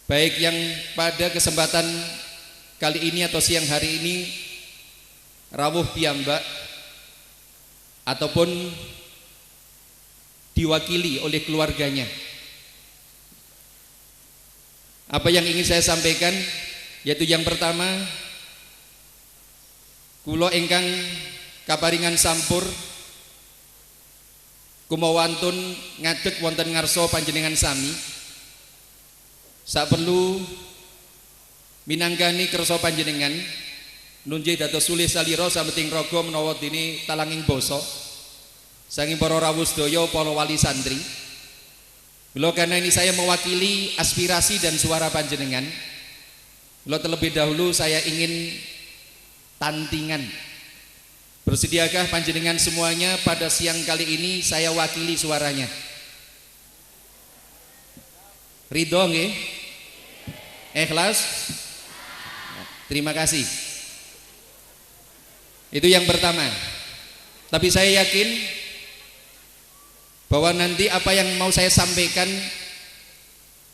baik yang pada kesempatan kali ini atau siang hari ini rawuh piyambak ataupun diwakili oleh keluarganya. Apa yang ingin saya sampaikan yaitu yang pertama, kula ingkang kaparingan sampur kumawantun ngadeg wonten ngarsa panjenengan sami sak perlu minanggani kersa panjenengan nunjih dados sulih salira sameting raga menawa dene talanging basa saking para rawuh sedaya para wali santri. Kula karena ini saya mewakili aspirasi dan suara panjenengan. Kula terlebih dahulu saya ingin tantingan. Bersediakah panjenengan semuanya pada siang kali ini saya wakili suaranya? Ridho nggih? Ikhlas? Terima kasih. Itu yang pertama. Tapi saya yakin bahwa nanti apa yang mau saya sampaikan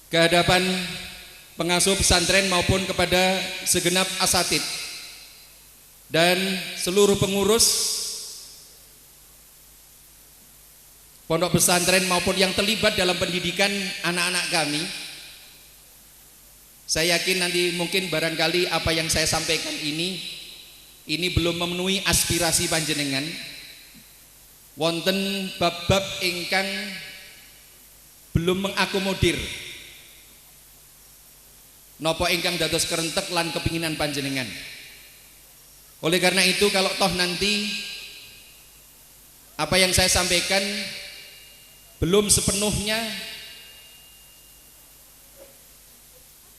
ke hadapan pengasuh pesantren maupun kepada segenap asatid dan seluruh pengurus pondok pesantren maupun yang terlibat dalam pendidikan anak-anak kami, saya yakin nanti mungkin barangkali apa yang saya sampaikan ini belum memenuhi aspirasi panjenengan. Wonten bab-bab ingkang belum mengakomodir napa ingkang dados kerentek lan kepinginan panjenengan. Oleh karena itu kalau toh nanti apa yang saya sampaikan belum sepenuhnya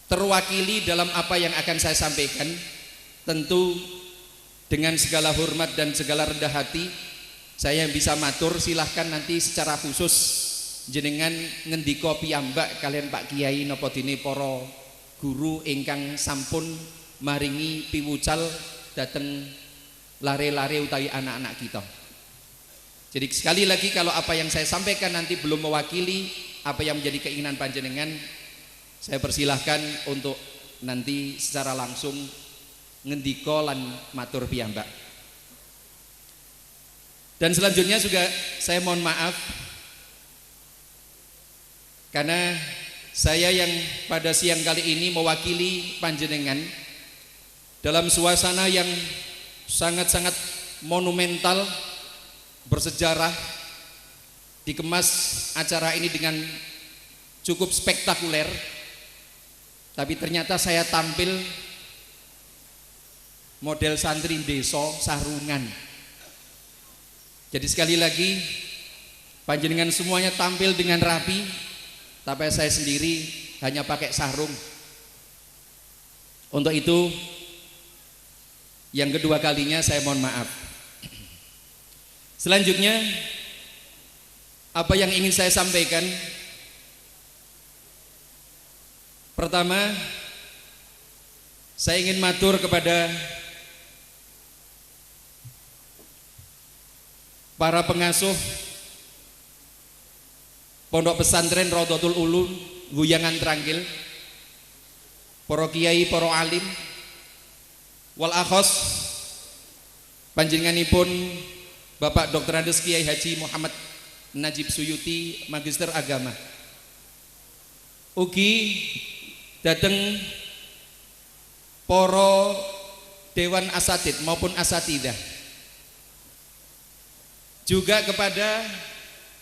terwakili dalam apa yang akan saya sampaikan, tentu dengan segala hormat dan segala rendah hati saya bisa matur silahkan nanti secara khusus jenengan ngendika piyambak kalian Pak Kiai napa dene para guru ingkang sampun maringi piwucal dateng lare-lare utawi anak-anak kita. Jadi sekali lagi kalau apa yang saya sampaikan nanti belum mewakili apa yang menjadi keinginan panjenengan, saya persilahkan untuk nanti secara langsung ngendika lan matur piyambak. Dan selanjutnya juga saya mohon maaf karena saya yang pada siang kali ini mewakili panjenengan dalam suasana yang sangat-sangat monumental, bersejarah, dikemas acara ini dengan cukup spektakuler, tapi ternyata saya tampil model santri desa sarungan. Jadi sekali lagi panjenengan semuanya tampil dengan rapi, tapi saya sendiri hanya pakai sarung. Untuk itu yang kedua kalinya saya mohon maaf. Selanjutnya apa yang ingin saya sampaikan? Pertama, saya ingin matur kepada para pengasuh pondok pesantren Raudhatul Ulum Guyangan Trangkil, para kiai, para alim, wal akhos panjenenganipun Bapak Dr. Andes Kiai Haji Muhammad Najib Suyuti Magister Agama. Ugi dateng para dewan asatid maupun asatidah, juga kepada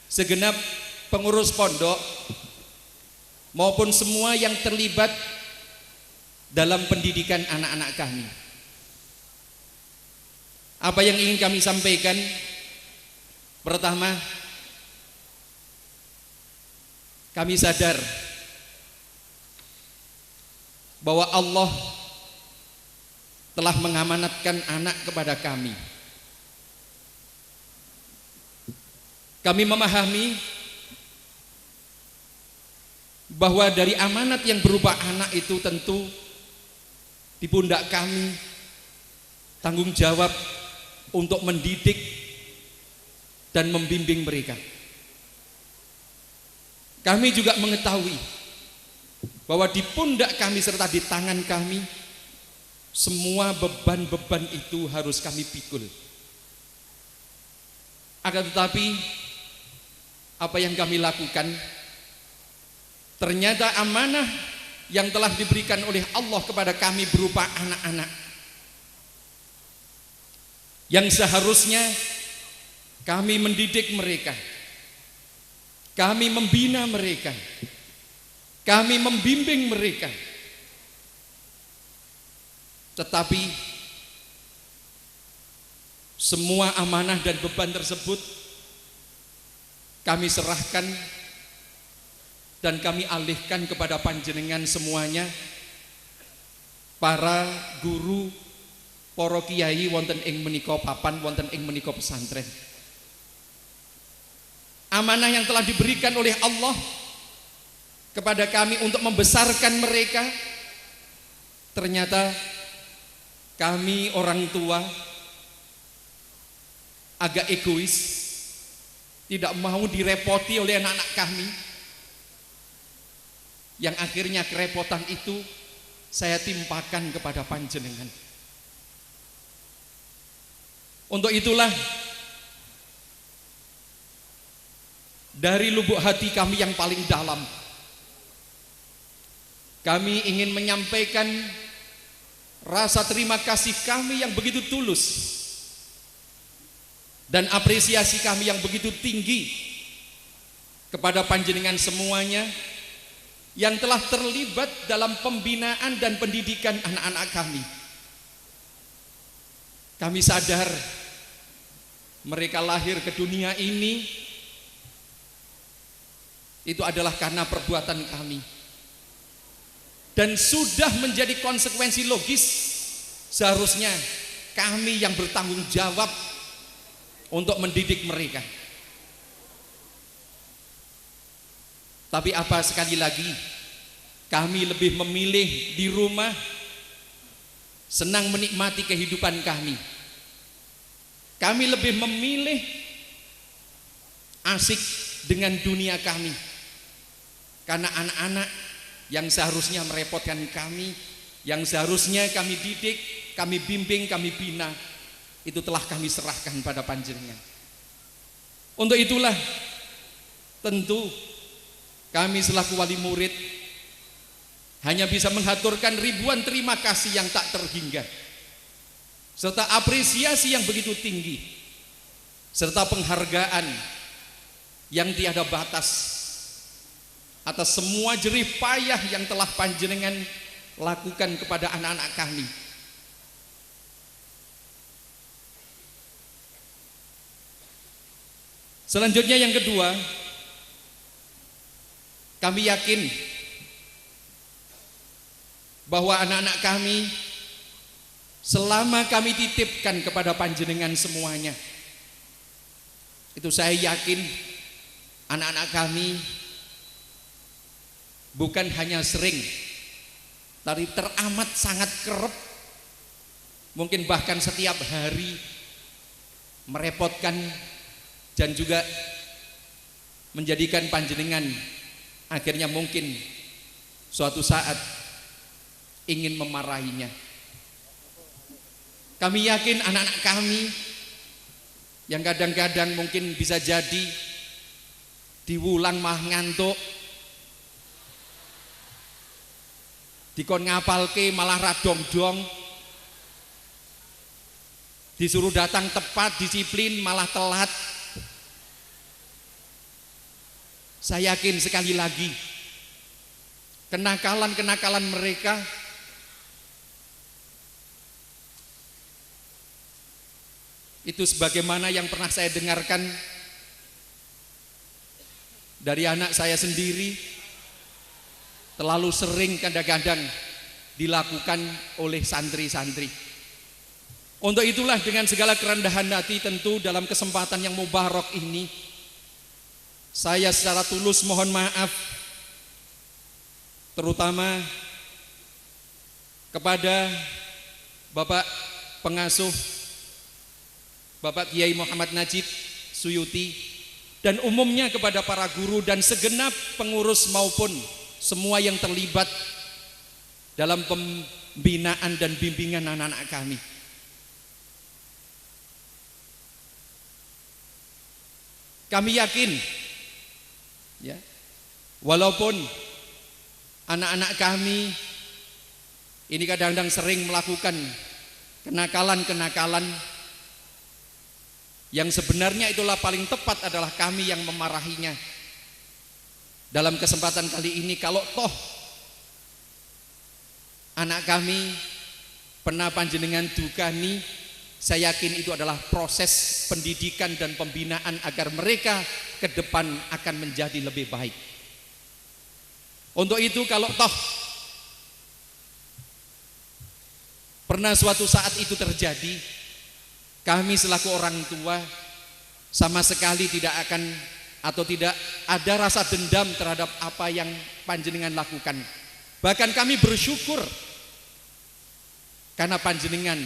segenap pengurus pondok maupun semua yang terlibat dalam pendidikan anak-anak kami. Apa yang ingin kami sampaikan? Pertama, kami sadar bahwa Allah telah mengamanatkan anak kepada kami. Kami memahami bahwa dari amanat yang berupa anak itu tentu di pundak kami tanggung jawab untuk mendidik dan membimbing mereka. Kami juga mengetahui bahwa di pundak kami serta di tangan kami semua beban-beban itu harus kami pikul. Akan tetapi apa yang kami lakukan ternyata amanah yang telah diberikan oleh Allah kepada kami berupa anak-anak yang seharusnya kami mendidik mereka, kami membina mereka, kami membimbing mereka. Tetapi semua amanah dan beban tersebut kami serahkan dan kami alihkan kepada panjenengan semuanya, para guru, para kiai wonten ing menika papan, wonten ing menika pesantren. Amanah yang telah diberikan oleh Allah kepada kami untuk membesarkan mereka, ternyata kami orang tua agak egois, tidak mau direpoti oleh anak-anak kami, yang akhirnya kerepotan itu saya timpakan kepada panjenengan. Untuk itulah dari lubuk hati kami yang paling dalam, kami ingin menyampaikan rasa terima kasih kami yang begitu tulus dan apresiasi kami yang begitu tinggi kepada panjenengan semuanya yang telah terlibat dalam pembinaan dan pendidikan anak-anak kami. Kami sadar mereka lahir ke dunia ini itu adalah karena perbuatan kami, dan sudah menjadi konsekuensi logis seharusnya kami yang bertanggung jawab untuk mendidik mereka. Tapi apa, sekali lagi kami lebih memilih di rumah senang menikmati kehidupan kami. Kami lebih memilih asik dengan dunia kami, karena anak-anak yang seharusnya merepotkan kami, yang seharusnya kami didik, kami bimbing, kami bina, itu telah kami serahkan pada panjenengan. Untuk itulah tentu kami selaku wali murid hanya bisa menghaturkan ribuan terima kasih yang tak terhingga, serta apresiasi yang begitu tinggi, serta penghargaan yang tiada batas atas semua jerih payah yang telah panjenengan lakukan kepada anak-anak kami. Selanjutnya yang kedua, kami yakin bahwa anak-anak kami selama kami titipkan kepada panjenengan semuanya, itu saya yakin anak-anak kami bukan hanya sering, tapi teramat sangat kerep, mungkin bahkan setiap hari merepotkan dan juga menjadikan panjenengan akhirnya mungkin suatu saat ingin memarahinya. Kami yakin anak-anak kami yang kadang-kadang mungkin bisa jadi diwulang mah ngantuk, dikon ngapalke malah radong-dong, disuruh datang tepat, disiplin malah telat. Saya yakin sekali lagi kenakalan-kenakalan mereka itu sebagaimana yang pernah saya dengarkan dari anak saya sendiri, terlalu sering kadang-kadang dilakukan oleh santri-santri. Untuk itulah dengan segala kerendahan hati tentu dalam kesempatan yang mubarak ini, saya secara tulus mohon maaf terutama kepada Bapak Pengasuh Bapak Kiai Muhammad Najib Suyuti, dan umumnya kepada para guru dan segenap pengurus maupun semua yang terlibat dalam pembinaan dan bimbingan anak-anak kami. Kami yakin, ya, walaupun anak-anak kami ini kadang-kadang sering melakukan kenakalan-kenakalan yang sebenarnya itulah paling tepat adalah kami yang memarahinya. Dalam kesempatan kali ini, kalau toh anak kami pernah panjenengan dukani, saya yakin itu adalah proses pendidikan dan pembinaan agar mereka ke depan akan menjadi lebih baik. Untuk itu, kalau toh pernah suatu saat itu terjadi, kami selaku orang tua sama sekali tidak akan atau tidak ada rasa dendam terhadap apa yang panjenengan lakukan. Bahkan kami bersyukur karena panjenengan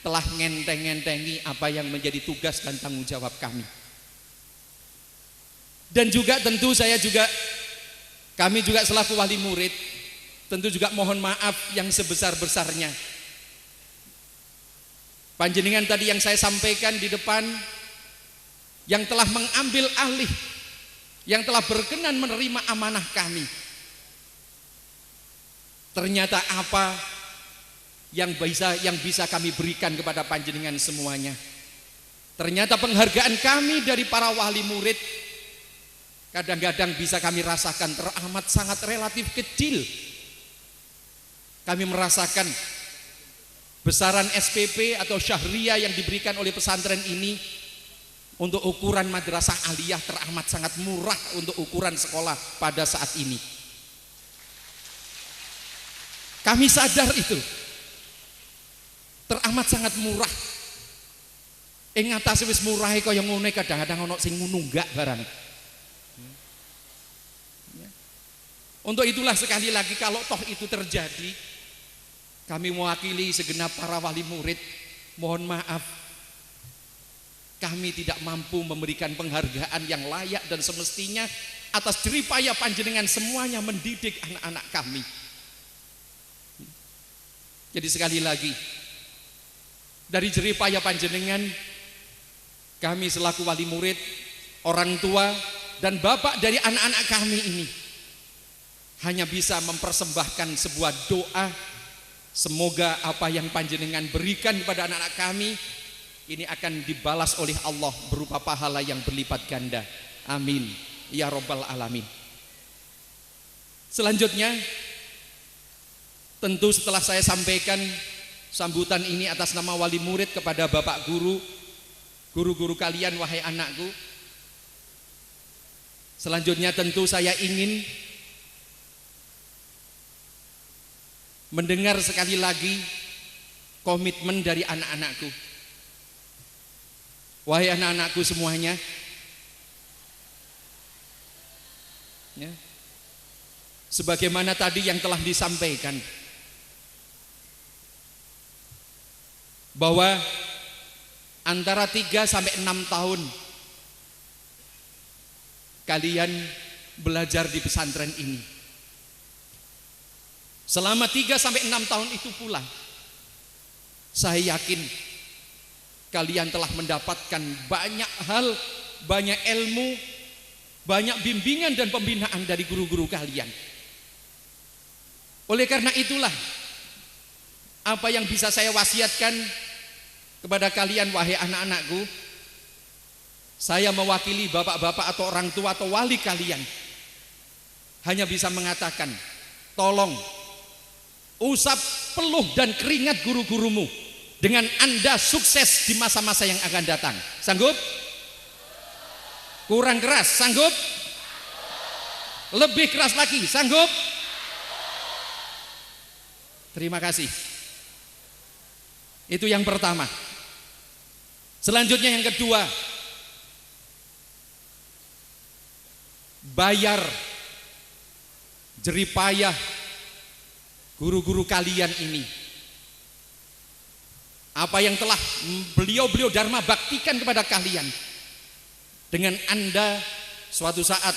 telah ngenteng-ngentengi apa yang menjadi tugas dan tanggung jawab kami. Dan juga tentu kami juga selaku wali murid tentu juga mohon maaf yang sebesar-besarnya. Panjenengan tadi yang saya sampaikan di depan, yang telah mengambil alih, yang telah berkenan menerima amanah kami, ternyata apa yang bisa kami berikan kepada panjenengan semuanya? Ternyata penghargaan kami dari para wali murid kadang-kadang bisa kami rasakan teramat sangat relatif kecil. Kami merasakan besaran SPP atau syahriyah yang diberikan oleh pesantren ini untuk ukuran madrasah aliyah teramat sangat murah untuk ukuran sekolah pada saat ini. Kami sadar itu teramat sangat murah. Ing atase wis murah kaya ngene kadang-kadang ana sing nunggak barang. Untuk itulah sekali lagi kalau toh itu terjadi, kami mewakili segenap para wali murid, mohon maaf kami tidak mampu memberikan penghargaan yang layak dan semestinya atas jeripaya panjenengan semuanya mendidik anak-anak kami. Jadi sekali lagi, dari jeripaya panjenengan, kami selaku wali murid, orang tua dan bapak dari anak-anak kami ini hanya bisa mempersembahkan sebuah doa, semoga apa yang panjenengan berikan kepada anak-anak kami ini akan dibalas oleh Allah berupa pahala yang berlipat ganda. Amin ya robbal alamin. Selanjutnya, tentu setelah saya sampaikan sambutan ini atas nama wali murid kepada bapak guru, guru-guru kalian wahai anakku, selanjutnya tentu saya ingin mendengar sekali lagi komitmen dari anak-anakku. Wahai anak-anakku semuanya, ya, sebagaimana tadi yang telah disampaikan, bahwa antara 3 sampai 6 tahun kalian belajar di pesantren ini. Selama 3 sampai 6 tahun itu pula, saya yakin kalian telah mendapatkan banyak hal, banyak ilmu, banyak bimbingan dan pembinaan dari guru-guru kalian. Oleh karena itulah, apa yang bisa saya wasiatkan kepada kalian wahai anak-anakku, saya mewakili bapak-bapak atau orang tua atau wali kalian, hanya bisa mengatakan, tolong usap peluh dan keringat guru-gurumu dengan Anda sukses di masa-masa yang akan datang. Sanggup? Kurang keras, sanggup? Lebih keras lagi, sanggup? Terima kasih. Itu yang pertama. Selanjutnya yang kedua, bayar jeripayah guru-guru kalian ini. Apa yang telah beliau-beliau dharma baktikan kepada kalian, dengan Anda suatu saat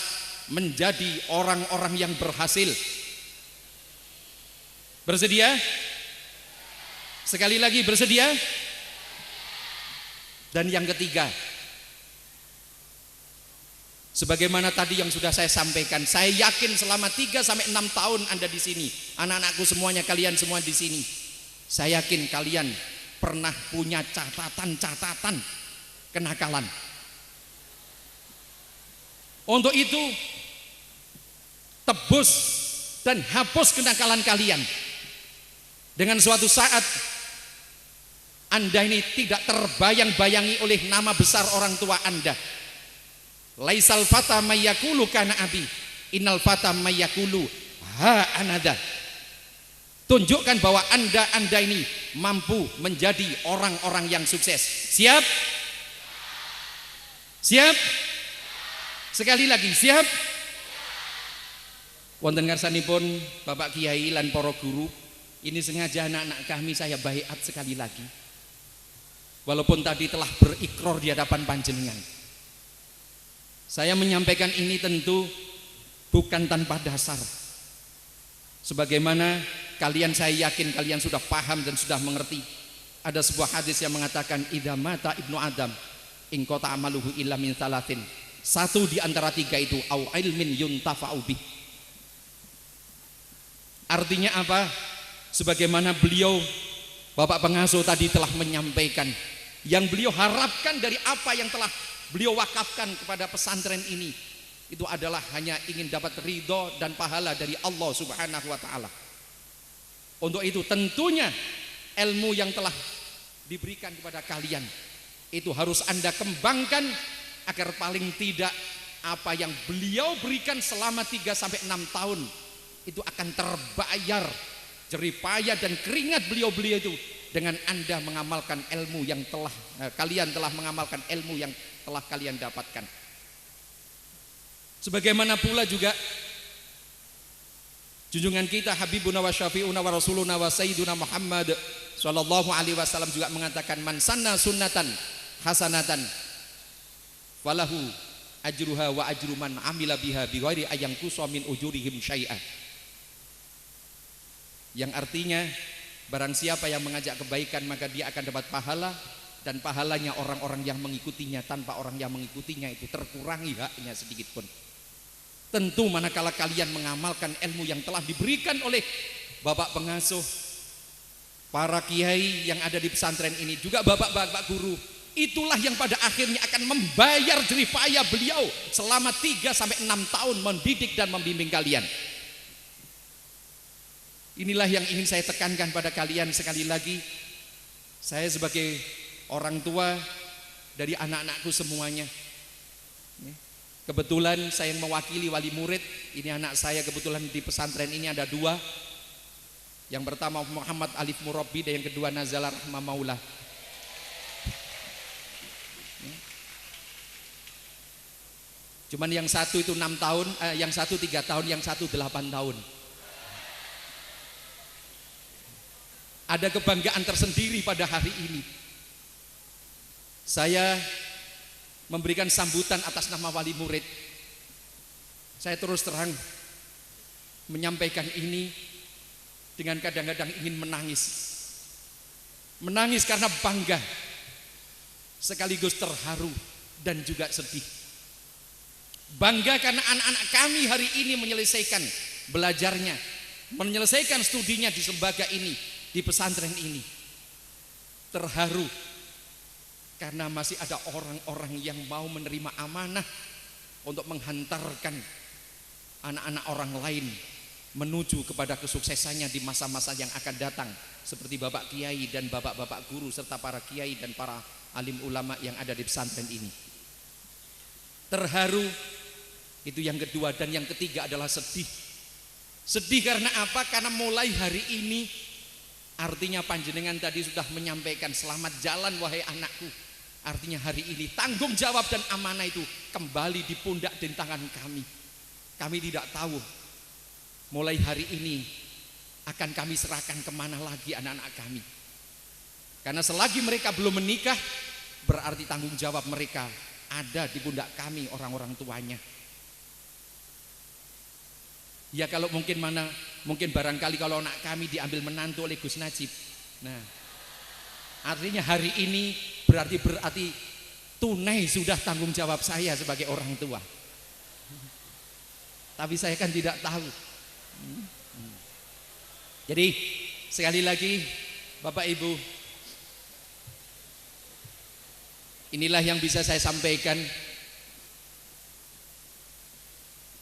menjadi orang-orang yang berhasil. Bersedia? Sekali lagi, bersedia? Dan yang ketiga, sebagaimana tadi yang sudah saya sampaikan, saya yakin selama 3-6 tahun Anda di sini, anak-anakku semuanya, kalian semua di sini, saya yakin kalian pernah punya catatan-catatan kenakalan. Untuk itu, tebus dan hapus kenakalan kalian. Dengan suatu saat Anda ini tidak terbayang-bayangi oleh nama besar orang tua Anda. Laisal fata mayyakulu kana abi, innal fata mayyakulu ha anada. Tunjukkan bahwa Anda ini mampu menjadi orang-orang yang sukses. Siap? Siap? Sekali lagi, siap? Wonten ngarsanipun Bapak Kiai lan para guru, ini sengaja anak-anak kami saya baiat sekali lagi. Walaupun tadi telah berikrar di hadapan panjenengan, saya menyampaikan ini tentu bukan tanpa dasar. Sebagaimana kalian, saya yakin kalian sudah paham dan sudah mengerti. Ada sebuah hadis yang mengatakan idza mata ibnu adam in qata amaluhu illa min thalathin. Satu di antara tiga itu au ilmin yuntafa'u bih. Artinya apa? Sebagaimana beliau Bapak pengasuh tadi telah menyampaikan, yang beliau harapkan dari apa yang telah beliau wakafkan kepada pesantren ini, itu adalah hanya ingin dapat ridho dan pahala dari Allah Subhanahu wa ta'ala. Untuk itu tentunya ilmu yang telah diberikan kepada kalian itu harus Anda kembangkan, agar paling tidak apa yang beliau berikan selama 3-6 tahun itu akan terbayar jeripaya dan keringat beliau itu dengan Anda mengamalkan ilmu yang telah kalian telah mengamalkan ilmu yang telah kalian dapatkan. Sebagaimana pula juga junjungan kita Habibuna wa Syafi'una wa Rasuluna wa Sayyiduna Muhammad sallallahu alaihi wasallam juga mengatakan, man sanna sunnatan hasanatan falahu ajruha wa ajru man amila biha bighairi ayyanqusa min ujurihim syai'a. Yang artinya barang siapa yang mengajak kebaikan maka dia akan dapat pahala, dan pahalanya orang-orang yang mengikutinya, tanpa orang yang mengikutinya itu terkurangi haknya sedikit pun. Tentu manakala kalian mengamalkan ilmu yang telah diberikan oleh Bapak pengasuh, para kiai yang ada di pesantren ini, juga bapak-bapak guru, itulah yang pada akhirnya akan membayar jeripaya beliau selama 3-6 tahun mendidik dan membimbing kalian. Inilah yang ingin saya tekankan pada kalian sekali lagi. Saya sebagai orang tua dari anak-anakku semuanya, kebetulan saya mewakili wali murid. Ini anak saya kebetulan di pesantren ini ada 2. Yang pertama Muhammad Alif Murabbi dan yang kedua Nazala Rahma Maula. Cuman yang satu itu 6 tahun, yang satu 3 tahun, yang satu 8 tahun. Ada kebanggaan tersendiri pada hari ini. Saya memberikan sambutan atas nama wali murid. Saya terus terang menyampaikan ini dengan kadang-kadang ingin menangis. Menangis karena bangga, sekaligus terharu dan juga sedih. Bangga karena anak-anak kami hari ini menyelesaikan belajarnya, menyelesaikan studinya di lembaga ini, di pesantren ini. Terharu karena masih ada orang-orang yang mau menerima amanah untuk menghantarkan anak-anak orang lain menuju kepada kesuksesannya di masa-masa yang akan datang, seperti Bapak Kiai dan Bapak-bapak guru serta para Kiai dan para alim ulama yang ada di pesantren ini. Terharu itu yang kedua, dan yang ketiga adalah sedih. Sedih karena apa? Karena mulai hari ini, artinya panjenengan tadi sudah menyampaikan selamat jalan wahai anakku. Artinya hari ini tanggung jawab dan amanah itu kembali di pundak dan tangan kami. Kami tidak tahu mulai hari ini akan kami serahkan kemana lagi anak-anak kami. Karena selagi mereka belum menikah, berarti tanggung jawab mereka ada di pundak kami, orang-orang tuanya. Ya kalau mungkin barangkali kalau anak kami diambil menantu oleh Gus Najib. Nah, artinya hari ini berarti tunai sudah tanggung jawab saya sebagai orang tua. Tapi saya kan tidak tahu. Jadi sekali lagi Bapak Ibu, inilah yang bisa saya sampaikan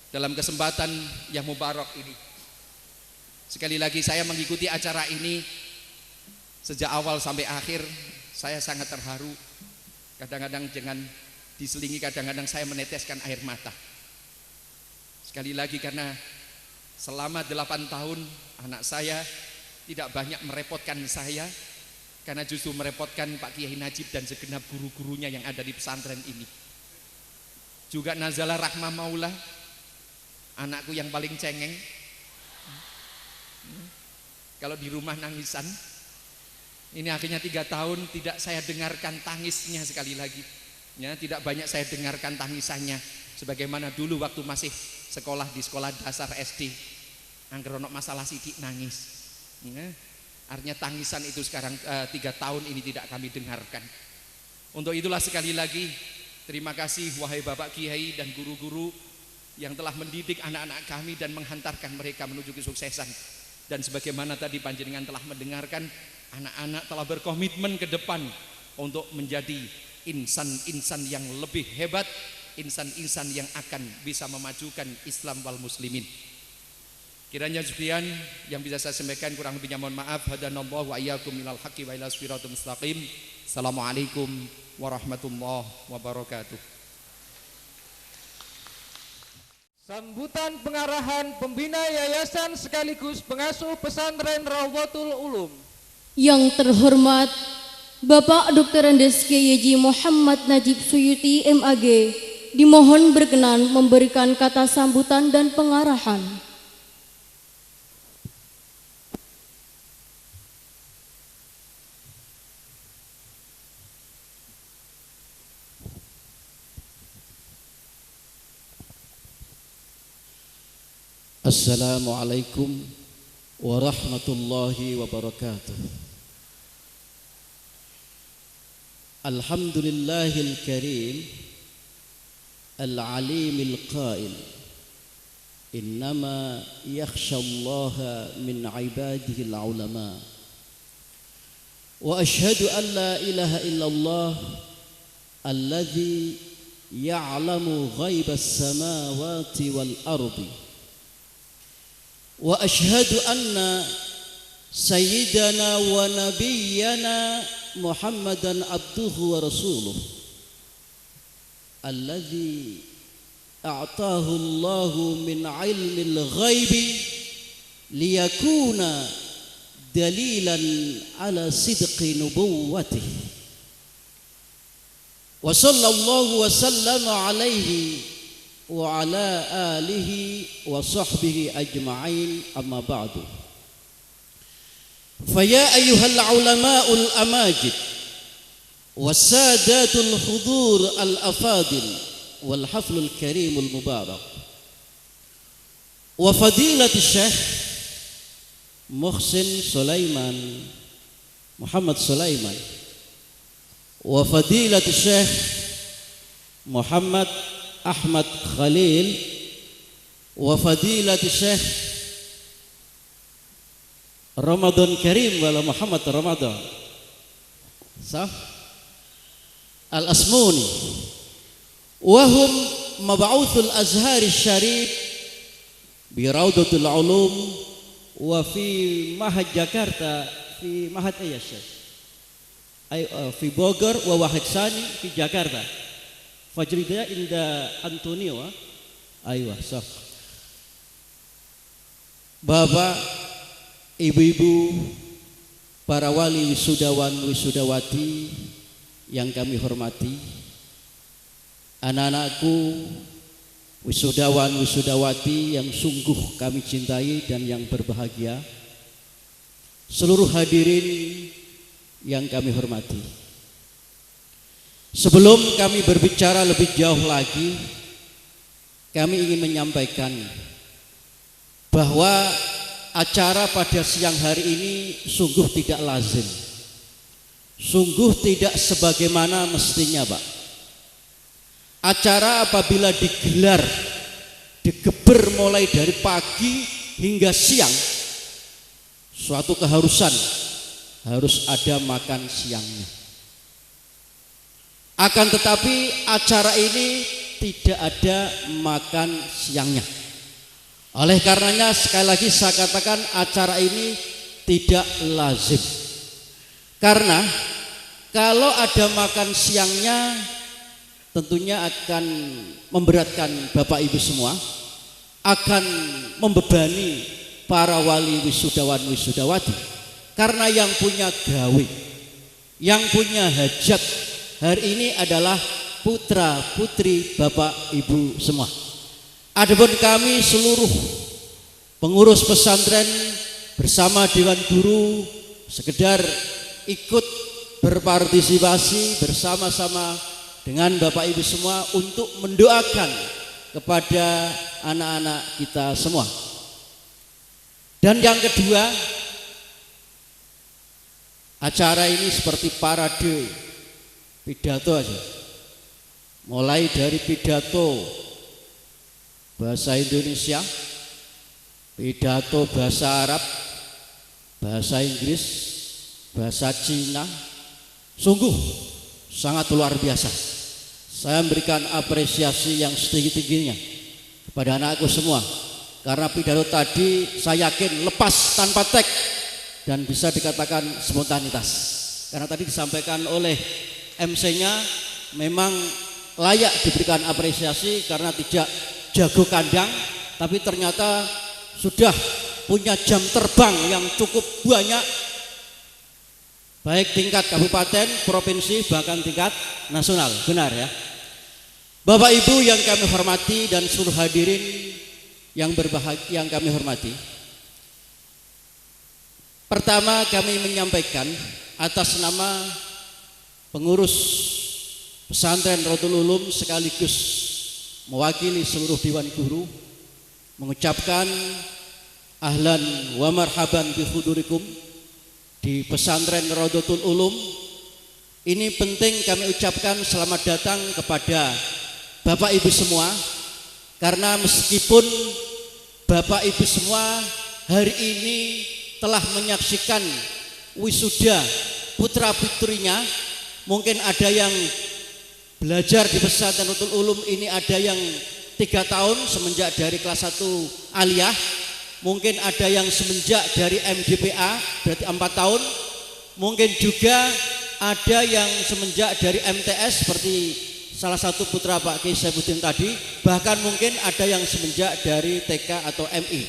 dalam kesempatan yang mubarak ini. Sekali lagi saya mengikuti acara ini sejak awal sampai akhir. Saya sangat terharu. Kadang-kadang dengan diselingi, kadang-kadang saya meneteskan air mata. Sekali lagi karena selama 8 tahun anak saya tidak banyak merepotkan saya, karena justru merepotkan Pak Kiai Najib dan segenap guru-gurunya yang ada di pesantren ini. Juga Nazala Rahmah Maula, anakku yang paling cengeng. Kalau di rumah nangisan, ini akhirnya 3 tahun tidak saya dengarkan tangisnya. Sekali lagi ya, tidak banyak saya dengarkan tangisannya sebagaimana dulu waktu masih sekolah di sekolah dasar SD. Angger ono masalah sidik nangis ya. Artinya tangisan itu sekarang 3 tahun ini tidak kami dengarkan. Untuk itulah sekali lagi terima kasih wahai Bapak Kiai dan guru-guru yang telah mendidik anak-anak kami dan menghantarkan mereka menuju kesuksesan. Dan sebagaimana tadi panjenengan telah mendengarkan, anak-anak telah berkomitmen ke depan untuk menjadi insan-insan yang lebih hebat, insan-insan yang akan bisa memajukan Islam wal muslimin. Kiranya sekian yang bisa saya sampaikan, kurang lebihnya mohon maaf. Hadanallahu wa iyyakum minal haqqi wa ila siratal mustaqim. Assalamualaikum warahmatullahi wabarakatuh. Sambutan pengarahan pembina yayasan sekaligus pengasuh pesantren Rawdatul Ulum. Yang terhormat Bapak Dr. Andes Kiai Muhammad Najib Suyuti MAG dimohon berkenan memberikan kata sambutan dan pengarahan. Assalamualaikum warahmatullahi wabarakatuh. Alhamdulillahil karim al-alimil qail innama yakhshallaha min ibadihi al-ulama wa ashhadu an la ilaha illallah alladhi ya'lamu ghaibas samawati wal ardi wa ashhadu anna sayyidana wa nabiyyana Muhammadan abduhu wa rasuluh alladhi a'tahu Allahu min ilmil ghaibi liyakuna dalilan ala sidqi nubuwwatihi wa sallallahu wa sallama alaihi wa ala alihi wa sahbihi ajma'in, amma ba'du. Faya ayyuhal ulama'ul amajid wasadatul hudur al-afadil wal haflul karimul mubarak wa fadilatul syekh Muhsin Sulaiman Muhammad Sulaiman wa fadilatul syekh Muhammad Ahmad Khalil wa fadilatul syekh Ramadan Karim wala Muhammad Ramadan sah al-Asmuni wa hum mab'uthul azhar syarif bi Rawdatul Ulum wa fi Mahad Jakarta fi Mahad Syekh fi Bogor wa Wahid Sani fi Jakarta Fajrida inda Antonio. Aywa sah. Bapak, ibu-ibu, para wali wisudawan wisudawati yang kami hormati, anak-anakku wisudawan wisudawati yang sungguh kami cintai dan yang berbahagia, seluruh hadirin yang kami hormati. Sebelum kami berbicara lebih jauh lagi, kami ingin menyampaikan bahwa acara pada siang hari ini sungguh tidak lazim, sungguh tidak sebagaimana mestinya, Pak. Acara apabila digelar, digeber mulai dari pagi hingga siang, suatu keharusan harus ada makan siangnya. Akan tetapi acara ini tidak ada makan siangnya. Oleh karenanya sekali lagi saya katakan acara ini tidak lazim. Karena kalau ada makan siangnya tentunya akan memberatkan Bapak Ibu semua, akan membebani para wali wisudawan wisudawati. Karena yang punya gawe, yang punya hajat hari ini adalah putra putri Bapak Ibu semua. Adapun kami seluruh pengurus pesantren bersama Dewan Guru sekedar ikut berpartisipasi bersama-sama dengan Bapak Ibu semua untuk mendoakan kepada anak-anak kita semua. Dan yang kedua, acara ini seperti parade pidato aja. Mulai dari pidato bahasa Indonesia, pidato bahasa Arab, bahasa Inggris, bahasa Cina, sungguh sangat luar biasa. Saya memberikan apresiasi yang setinggi-tingginya kepada anakku semua, karena pidato tadi saya yakin lepas tanpa teks dan bisa dikatakan spontanitas. Karena tadi disampaikan oleh MC-nya memang layak diberikan apresiasi karena tidak jago kandang, tapi ternyata sudah punya jam terbang yang cukup banyak, baik tingkat kabupaten, provinsi, bahkan tingkat nasional. Benar ya? Bapak Ibu yang kami hormati dan seluruh hadirin yang berbahagia yang kami hormati, pertama kami menyampaikan atas nama pengurus pesantren Raudhatul Ulum sekaligus mewakili seluruh Dewan Guru mengucapkan ahlan wa marhaban bi hudurikum di pesantren Raudhatul Ulum. Ini penting kami ucapkan selamat datang kepada Bapak Ibu semua, karena meskipun Bapak Ibu semua hari ini telah menyaksikan wisuda putra putrinya, mungkin ada yang belajar di pesantren Raudhatul Ulum ini ada yang 3 tahun semenjak dari kelas 1 aliyah, mungkin ada yang semenjak dari MGPA berarti 4 tahun, mungkin juga ada yang semenjak dari MTS seperti salah satu putra Pak Kiai Saifuddin tadi, bahkan mungkin ada yang semenjak dari TK atau MI.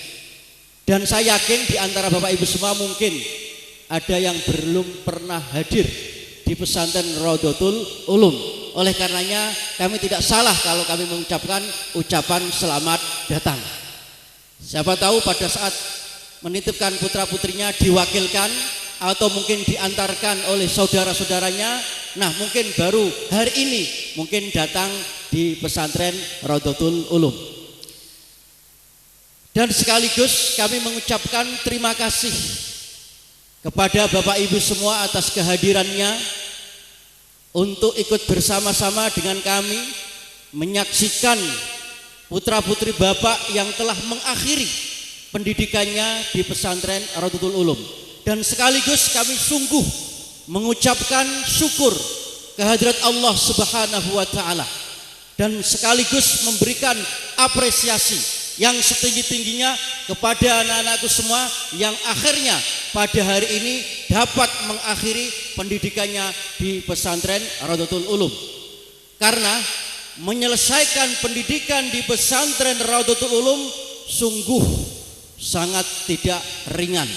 Dan saya yakin di antara Bapak Ibu semua mungkin ada yang belum pernah hadir di pesantren Raudhatul Ulum. Oleh karenanya kami tidak salah kalau kami mengucapkan ucapan selamat datang. Siapa tahu pada saat menitipkan putra putrinya diwakilkan atau mungkin diantarkan oleh saudara-saudaranya, nah mungkin baru hari ini mungkin datang di pesantren Raudhatul Ulum. Dan sekaligus kami mengucapkan terima kasih kepada Bapak Ibu semua atas kehadirannya untuk ikut bersama-sama dengan kami menyaksikan putra putri Bapak yang telah mengakhiri pendidikannya di pesantren Raudhatul Ulum. Dan sekaligus kami sungguh mengucapkan syukur kehadirat Allah Subhanahu wa taala dan sekaligus memberikan apresiasi yang setinggi-tingginya kepada anak-anakku semua yang akhirnya pada hari ini dapat mengakhiri pendidikannya di pesantren Raudhatul Ulum. Karena menyelesaikan pendidikan di pesantren Raudhatul Ulum sungguh sangat tidak ringan,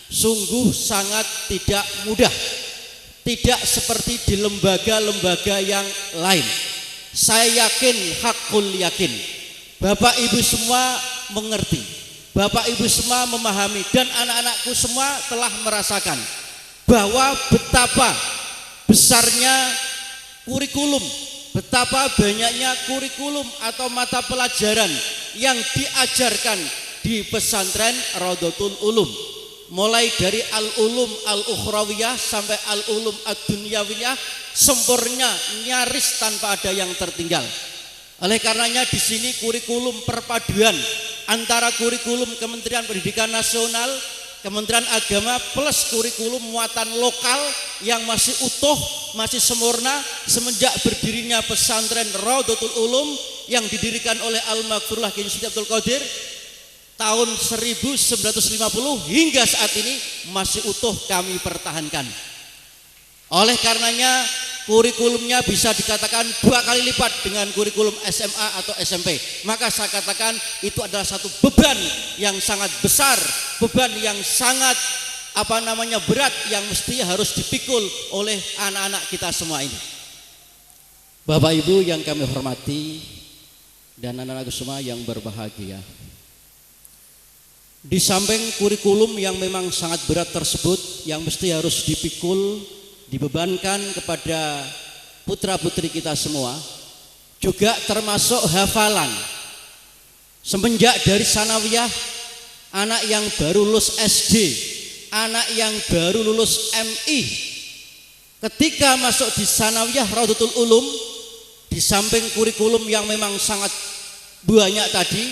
sungguh sangat tidak mudah, tidak seperti di lembaga-lembaga yang lain. Saya yakin, hakul yakin, Bapak Ibu semua mengerti, Bapak Ibu semua memahami, dan anak-anakku semua telah merasakan bahwa betapa besarnya kurikulum, betapa banyaknya kurikulum atau mata pelajaran yang diajarkan di pesantren Raudhatul Ulum, mulai dari al-ulum al-ukhrawiyah sampai al-ulum ad-dunyawiyah sempurna, nyaris tanpa ada yang tertinggal. Oleh karenanya di sini kurikulum perpaduan antara kurikulum Kementerian Pendidikan Nasional, Kementerian Agama plus kurikulum muatan lokal yang masih utuh, masih sempurna semenjak berdirinya pesantren Raudhatul Ulum yang didirikan oleh Al-Maghfurullah Kiai Siti Abdul Qadir tahun 1950 hingga saat ini masih utuh kami pertahankan. Oleh karenanya kurikulumnya bisa dikatakan 2 kali lipat dengan kurikulum SMA atau SMP. Maka saya katakan itu adalah satu beban yang sangat besar, beban yang sangat berat yang mesti harus dipikul oleh anak-anak kita semua ini. Bapak Ibu yang kami hormati dan anak-anak semua yang berbahagia, di samping kurikulum yang memang sangat berat tersebut yang mesti harus dipikul, dibebankan kepada putra-putri kita semua, juga termasuk hafalan. Semenjak dari sanawiyah, anak yang baru lulus SD, anak yang baru lulus MI, ketika masuk di sanawiyah Raudhatul Ulum, di samping kurikulum yang memang sangat banyak tadi,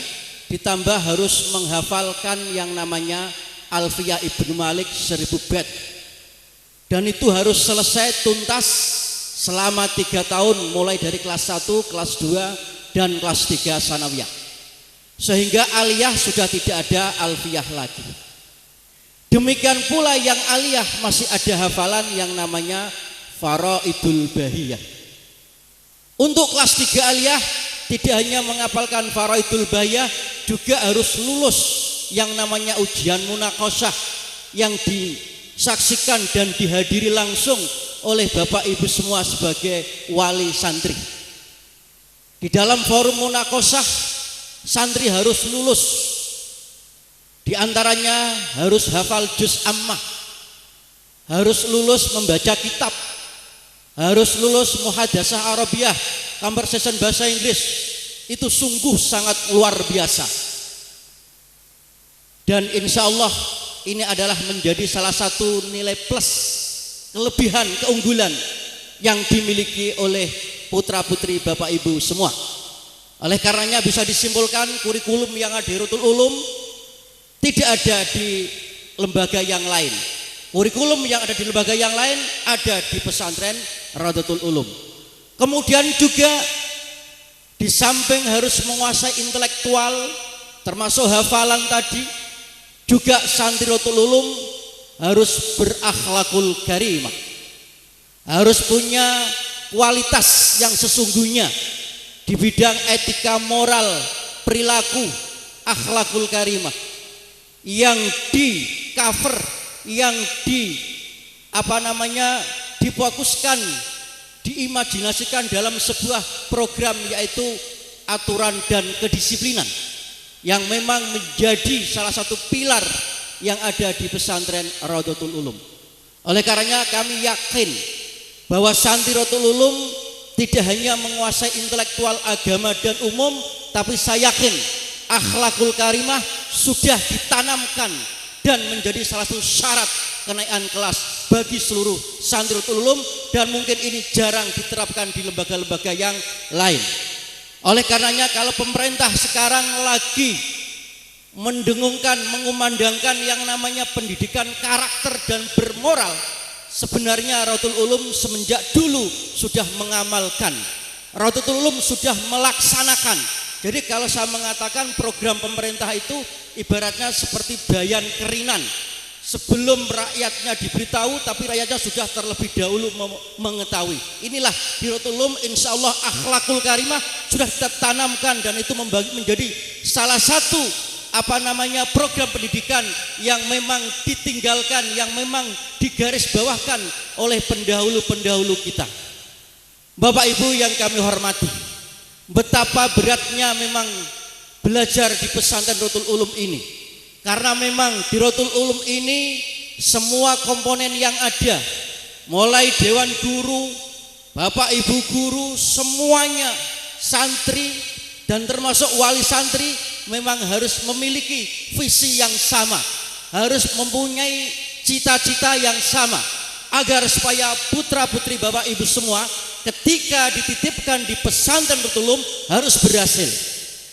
ditambah harus menghafalkan yang namanya Alfiyah Ibnu Malik 1000 bait. Dan itu harus selesai tuntas selama 3 tahun mulai dari kelas 1, kelas 2 dan kelas 3 sanawiyah. Sehingga aliyah sudah tidak ada alfiyah lagi. Demikian pula yang aliyah masih ada hafalan yang namanya Faraidul Bahiyah. Untuk kelas 3 aliyah tidak hanya menghafalkan Faraidul Bahiyah, juga harus lulus yang namanya ujian munaqasyah yang disaksikan dan dihadiri langsung oleh Bapak Ibu semua sebagai wali santri. Di dalam forum munaqasyah santri harus lulus. Di antaranya harus hafal juz ammah, harus lulus membaca kitab, harus lulus muhadasah Arabiyah, conversation bahasa Inggris. Itu sungguh sangat luar biasa. Dan insya Allah ini adalah menjadi salah satu nilai plus, kelebihan, keunggulan yang dimiliki oleh putra-putri Bapak Ibu semua. Oleh karenanya bisa disimpulkan kurikulum yang ada di Raudhatul Ulum tidak ada di lembaga yang lain. Kurikulum yang ada di lembaga yang lain ada di pesantren Raudhatul Ulum. Kemudian juga di samping harus menguasai intelektual termasuk hafalan tadi, juga santri Raudhatul Ulum harus berakhlakul karimah, harus punya kualitas yang sesungguhnya di bidang etika moral, perilaku, akhlakul karimah yang di cover, yang difokuskan, diimajinasikan dalam sebuah program, yaitu aturan dan kedisiplinan yang memang menjadi salah satu pilar yang ada di pesantren Raudhatul Ulum. Oleh karenanya kami yakin bahwa santri Raudhatul Ulum tidak hanya menguasai intelektual agama dan umum, tapi saya yakin akhlakul karimah sudah ditanamkan dan menjadi salah satu syarat kenaikan kelas bagi seluruh santri Raudhatul Ulum, dan mungkin ini jarang diterapkan di lembaga-lembaga yang lain. Oleh karenanya kalau pemerintah sekarang lagi mendengungkan, mengumandangkan yang namanya pendidikan karakter dan bermoral, sebenarnya Raudhatul Ulum semenjak dulu sudah mengamalkan, Raudhatul Ulum sudah melaksanakan. Jadi kalau saya mengatakan program pemerintah itu ibaratnya seperti bayan kerinan, sebelum rakyatnya diberitahu, tapi rakyatnya sudah terlebih dahulu mengetahui. Inilah di Raudhatul Ulum, insya Allah akhlakul karimah sudah kita tanamkan, dan itu menjadi salah satu program pendidikan yang memang ditinggalkan, yang memang digarisbawahkan oleh pendahulu-pendahulu kita. Bapak Ibu yang kami hormati, betapa beratnya memang belajar di pesantren Raudhatul Ulum ini. Karena memang di Raudhatul Ulum ini semua komponen yang ada, mulai dewan guru, Bapak Ibu guru, semuanya santri dan termasuk wali santri memang harus memiliki visi yang sama, harus mempunyai cita-cita yang sama, agar supaya putra-putri Bapak Ibu semua ketika dititipkan di pesantren Rodotul Ulum harus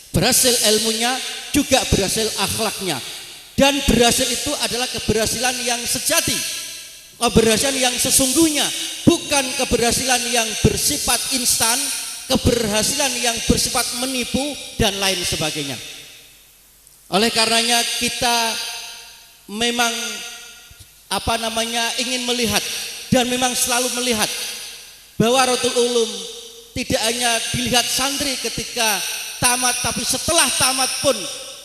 berhasil ilmunya, juga berhasil akhlaknya. Dan berhasil itu adalah keberhasilan yang sejati, keberhasilan yang sesungguhnya, bukan keberhasilan yang bersifat instan, keberhasilan yang bersifat menipu dan lain sebagainya. Oleh karenanya kita memang ingin melihat dan memang selalu melihat bahwa Rodotul Ulum tidak hanya dilihat santri ketika tamat, tapi setelah tamat pun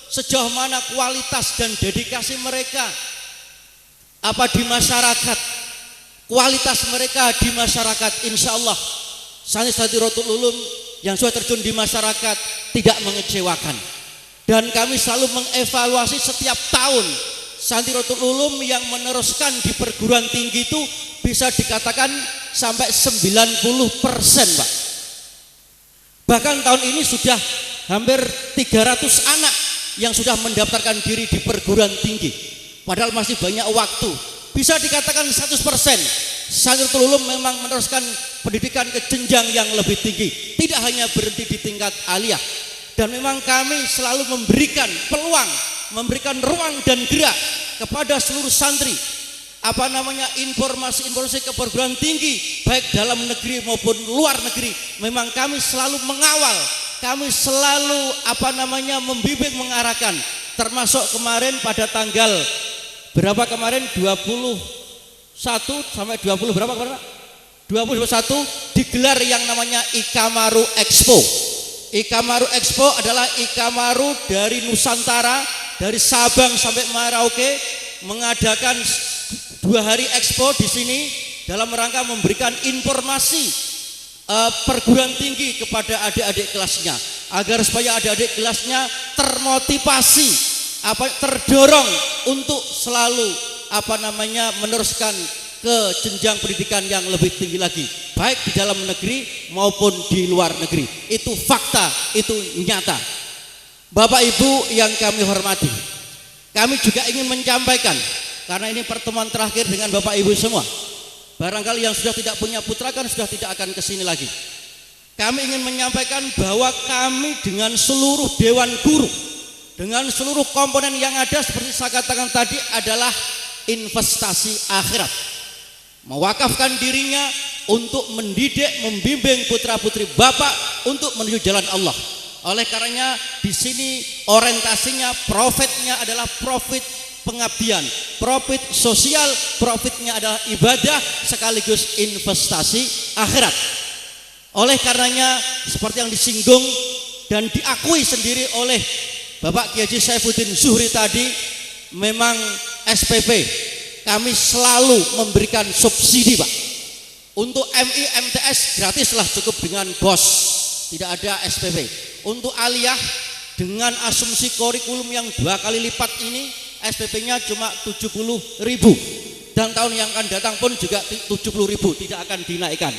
sejauh mana kualitas dan dedikasi mereka di masyarakat, kualitas mereka di masyarakat. Insya Allah santri-santri Rodotul Ulum yang sudah terjun di masyarakat tidak mengecewakan, dan kami selalu mengevaluasi setiap tahun santri Rodotul Ulum yang meneruskan di perguruan tinggi itu bisa dikatakan sampai 90%, Pak. Bahkan tahun ini sudah hampir 300 anak yang sudah mendaftarkan diri di perguruan tinggi, padahal masih banyak waktu. Bisa dikatakan 100% santri Rodotul Ulum memang meneruskan pendidikan ke jenjang yang lebih tinggi, tidak hanya berhenti di tingkat aliyah. Dan memang kami selalu memberikan peluang, memberikan ruang dan gerak kepada seluruh santri, informasi-informasi ke perguruan tinggi baik dalam negeri maupun luar negeri. Memang kami selalu mengawal, kami selalu membimbing, mengarahkan. Termasuk kemarin pada tanggal berapa kemarin, 21 sampai 20 berapa kemarin, 21 digelar yang namanya Ikamaru Expo. Ikamaru Expo adalah Ikamaru dari Nusantara, dari Sabang sampai Merauke, mengadakan 2 hari expo di sini dalam rangka memberikan informasi perguruan tinggi kepada adik-adik kelasnya, agar supaya adik-adik kelasnya termotivasi, terdorong untuk selalu meneruskan ke jenjang pendidikan yang lebih tinggi lagi, baik di dalam negeri maupun di luar negeri. Itu fakta, itu nyata. Bapak Ibu yang kami hormati, kami juga ingin menyampaikan, karena ini pertemuan terakhir dengan Bapak Ibu semua. Barangkali yang sudah tidak punya putra kan sudah tidak akan kesini lagi. Kami ingin menyampaikan bahwa kami dengan seluruh dewan guru, dengan seluruh komponen yang ada, seperti saya katakan tadi, adalah investasi akhirat. Mewakafkan dirinya untuk mendidik, membimbing putra-putri Bapak untuk menuju jalan Allah. Oleh karenanya di sini orientasinya, profitnya adalah profit pengabdian, profit sosial, profitnya adalah ibadah sekaligus investasi akhirat. Oleh karenanya seperti yang disinggung dan diakui sendiri oleh Bapak Kiai Haji Saifuddin Zuhri tadi, memang SPP kami selalu memberikan subsidi, Pak. Untuk MI MTS gratislah, cukup dengan BOS, tidak ada SPP. Untuk aliyah dengan asumsi kurikulum yang 2 kali lipat ini, SPP-nya cuma 70.000, dan tahun yang akan datang pun juga 70.000, tidak akan dinaikkan.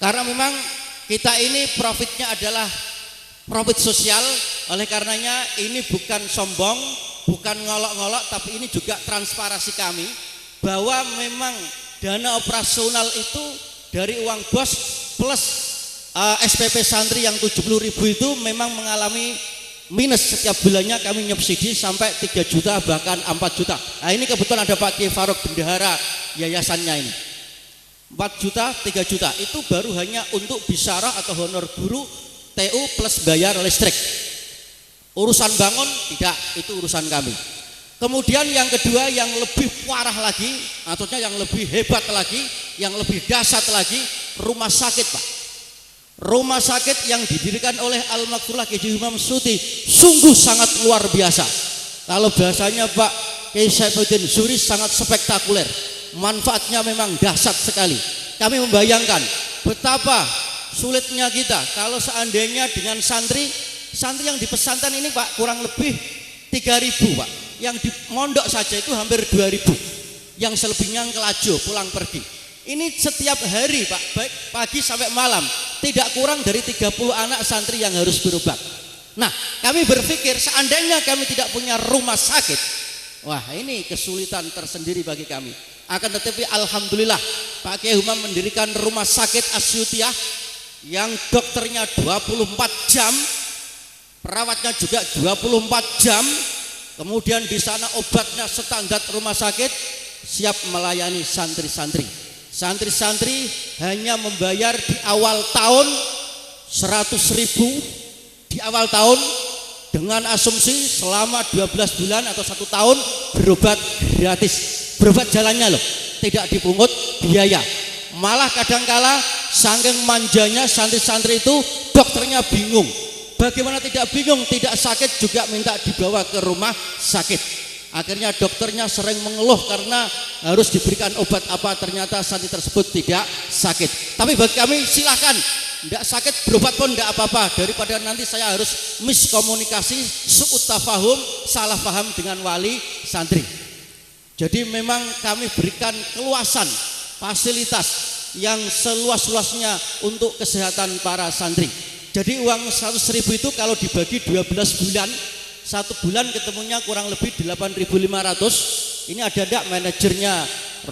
Karena memang kita ini profitnya adalah profit sosial. Oleh karenanya ini bukan sombong, bukan ngolok-ngolok, tapi ini juga transparansi kami bahwa memang dana operasional itu dari uang BOS plus SPP santri yang 70.000 itu memang mengalami minus setiap bulannya. Kami nyubsidi sampai 3 juta bahkan 4 juta. Nah ini kebetulan ada Pak Kiai Faruk bendahara yayasannya ini. 4 juta, 3 juta itu baru hanya untuk bisyarah atau honor guru, TU plus bayar listrik. Urusan bangun tidak, itu urusan kami. Kemudian yang kedua yang lebih parah lagi, maksudnya yang lebih hebat lagi, yang lebih dahsyat lagi, rumah sakit, Pak. Rumah sakit yang didirikan oleh Al-Maghfurlah Kiai Imam Suti sungguh sangat luar biasa. Kalau bahasanya Pak Kiai Saifuddin Zuhri sangat spektakuler. Manfaatnya memang dahsyat sekali. Kami membayangkan betapa sulitnya kita kalau seandainya dengan santri yang di pesantren ini, Pak, kurang lebih 3.000, Pak. Yang di mondok saja itu hampir 2.000. Yang selebihnya ngelajo pulang pergi. Ini setiap hari, Pak, baik pagi sampai malam, tidak kurang dari 30 anak santri yang harus berobat. Nah, kami berpikir seandainya kami tidak punya rumah sakit, wah ini kesulitan tersendiri bagi kami. Akan tetapi alhamdulillah Pak Kiai Humam mendirikan rumah sakit Asyutiah yang dokternya 24 jam, perawatnya juga 24 jam. Kemudian di sana obatnya standar rumah sakit, siap melayani santri-santri. Santri-santri hanya membayar di awal tahun 100.000 di awal tahun, dengan asumsi selama 12 bulan atau 1 tahun berobat gratis. Berobat jalannya loh, tidak dipungut biaya. Malah kadangkala saking manjanya santri-santri itu, dokternya bingung. Bagaimana tidak bingung, tidak sakit juga minta dibawa ke rumah sakit. Akhirnya dokternya sering mengeluh karena harus diberikan obat apa, ternyata santri tersebut tidak sakit. Tapi bagi kami silakan, tidak sakit berobat pun tidak apa-apa, daripada nanti saya harus miskomunikasi, su'ut tafahum, salah paham dengan wali santri. Jadi memang kami berikan keluasan fasilitas yang seluas-luasnya untuk kesehatan para santri. Jadi uang 100.000 itu kalau dibagi 12 bulan, 1 bulan ketemunya kurang lebih 8.500. Ini ada enggak manajernya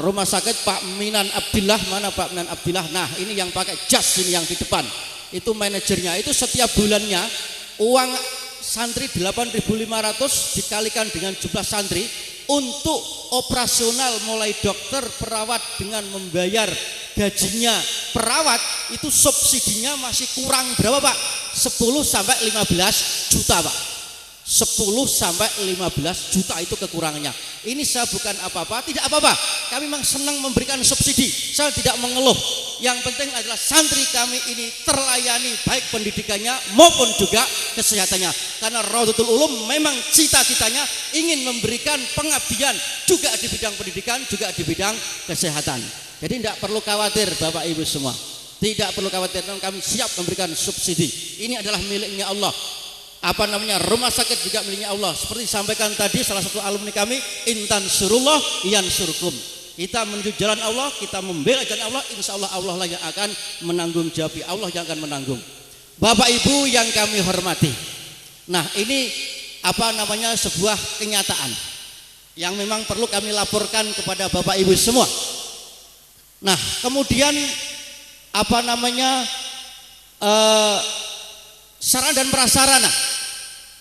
rumah sakit, Pak Minan Abdillah? Mana Pak Minan Abdillah? Nah ini yang pakai jas ini yang di depan, itu manajernya. Itu setiap bulannya uang santri 8.500 dikalikan dengan jumlah santri untuk operasional mulai dokter, perawat dengan membayar gajinya perawat, itu subsidinya masih kurang berapa Pak? 10 sampai 15 juta Pak. 10 sampai 15 juta itu kekurangannya. Ini saya bukan apa-apa, tidak apa-apa. Kami memang senang memberikan subsidi. Saya tidak mengeluh. Yang penting adalah santri kami ini terlayani baik pendidikannya maupun juga kesehatannya. Karena Raudhatul Ulum memang cita-citanya ingin memberikan pengabdian juga di bidang pendidikan, juga di bidang kesehatan. Jadi tidak perlu khawatir Bapak Ibu semua. Tidak perlu khawatir, kami siap memberikan subsidi. Ini adalah miliknya Allah. Rumah sakit juga miliknya Allah. Seperti disampaikan tadi salah satu alumni kami, intan surullah yansurkum. Kita menuju jalan Allah, kita membela jalan Allah, insya Allah Allah lah yang akan menanggung jawab, Allah yang akan menanggung. Bapak Ibu yang kami hormati, nah ini sebuah kenyataan yang memang perlu kami laporkan kepada Bapak Ibu semua. Nah kemudian sarana dan prasarana.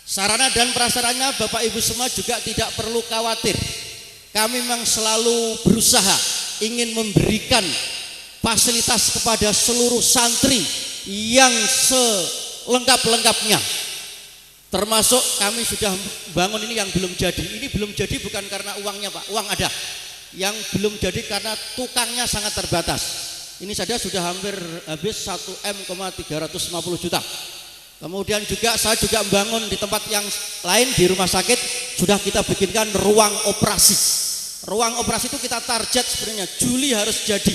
Sarana dan prasarana Bapak Ibu semua juga tidak perlu khawatir. Kami memang selalu berusaha ingin memberikan fasilitas kepada seluruh santri yang selengkap-lengkapnya. Termasuk kami sudah bangun ini yang belum jadi. Ini belum jadi bukan karena uangnya Pak, uang ada. Yang belum jadi karena tukangnya sangat terbatas. Ini saja sudah hampir habis 1,350 juta. Kemudian juga saya juga membangun di tempat yang lain di rumah sakit, sudah kita bikinkan ruang operasi. Ruang operasi itu kita target sebenarnya Juli harus jadi,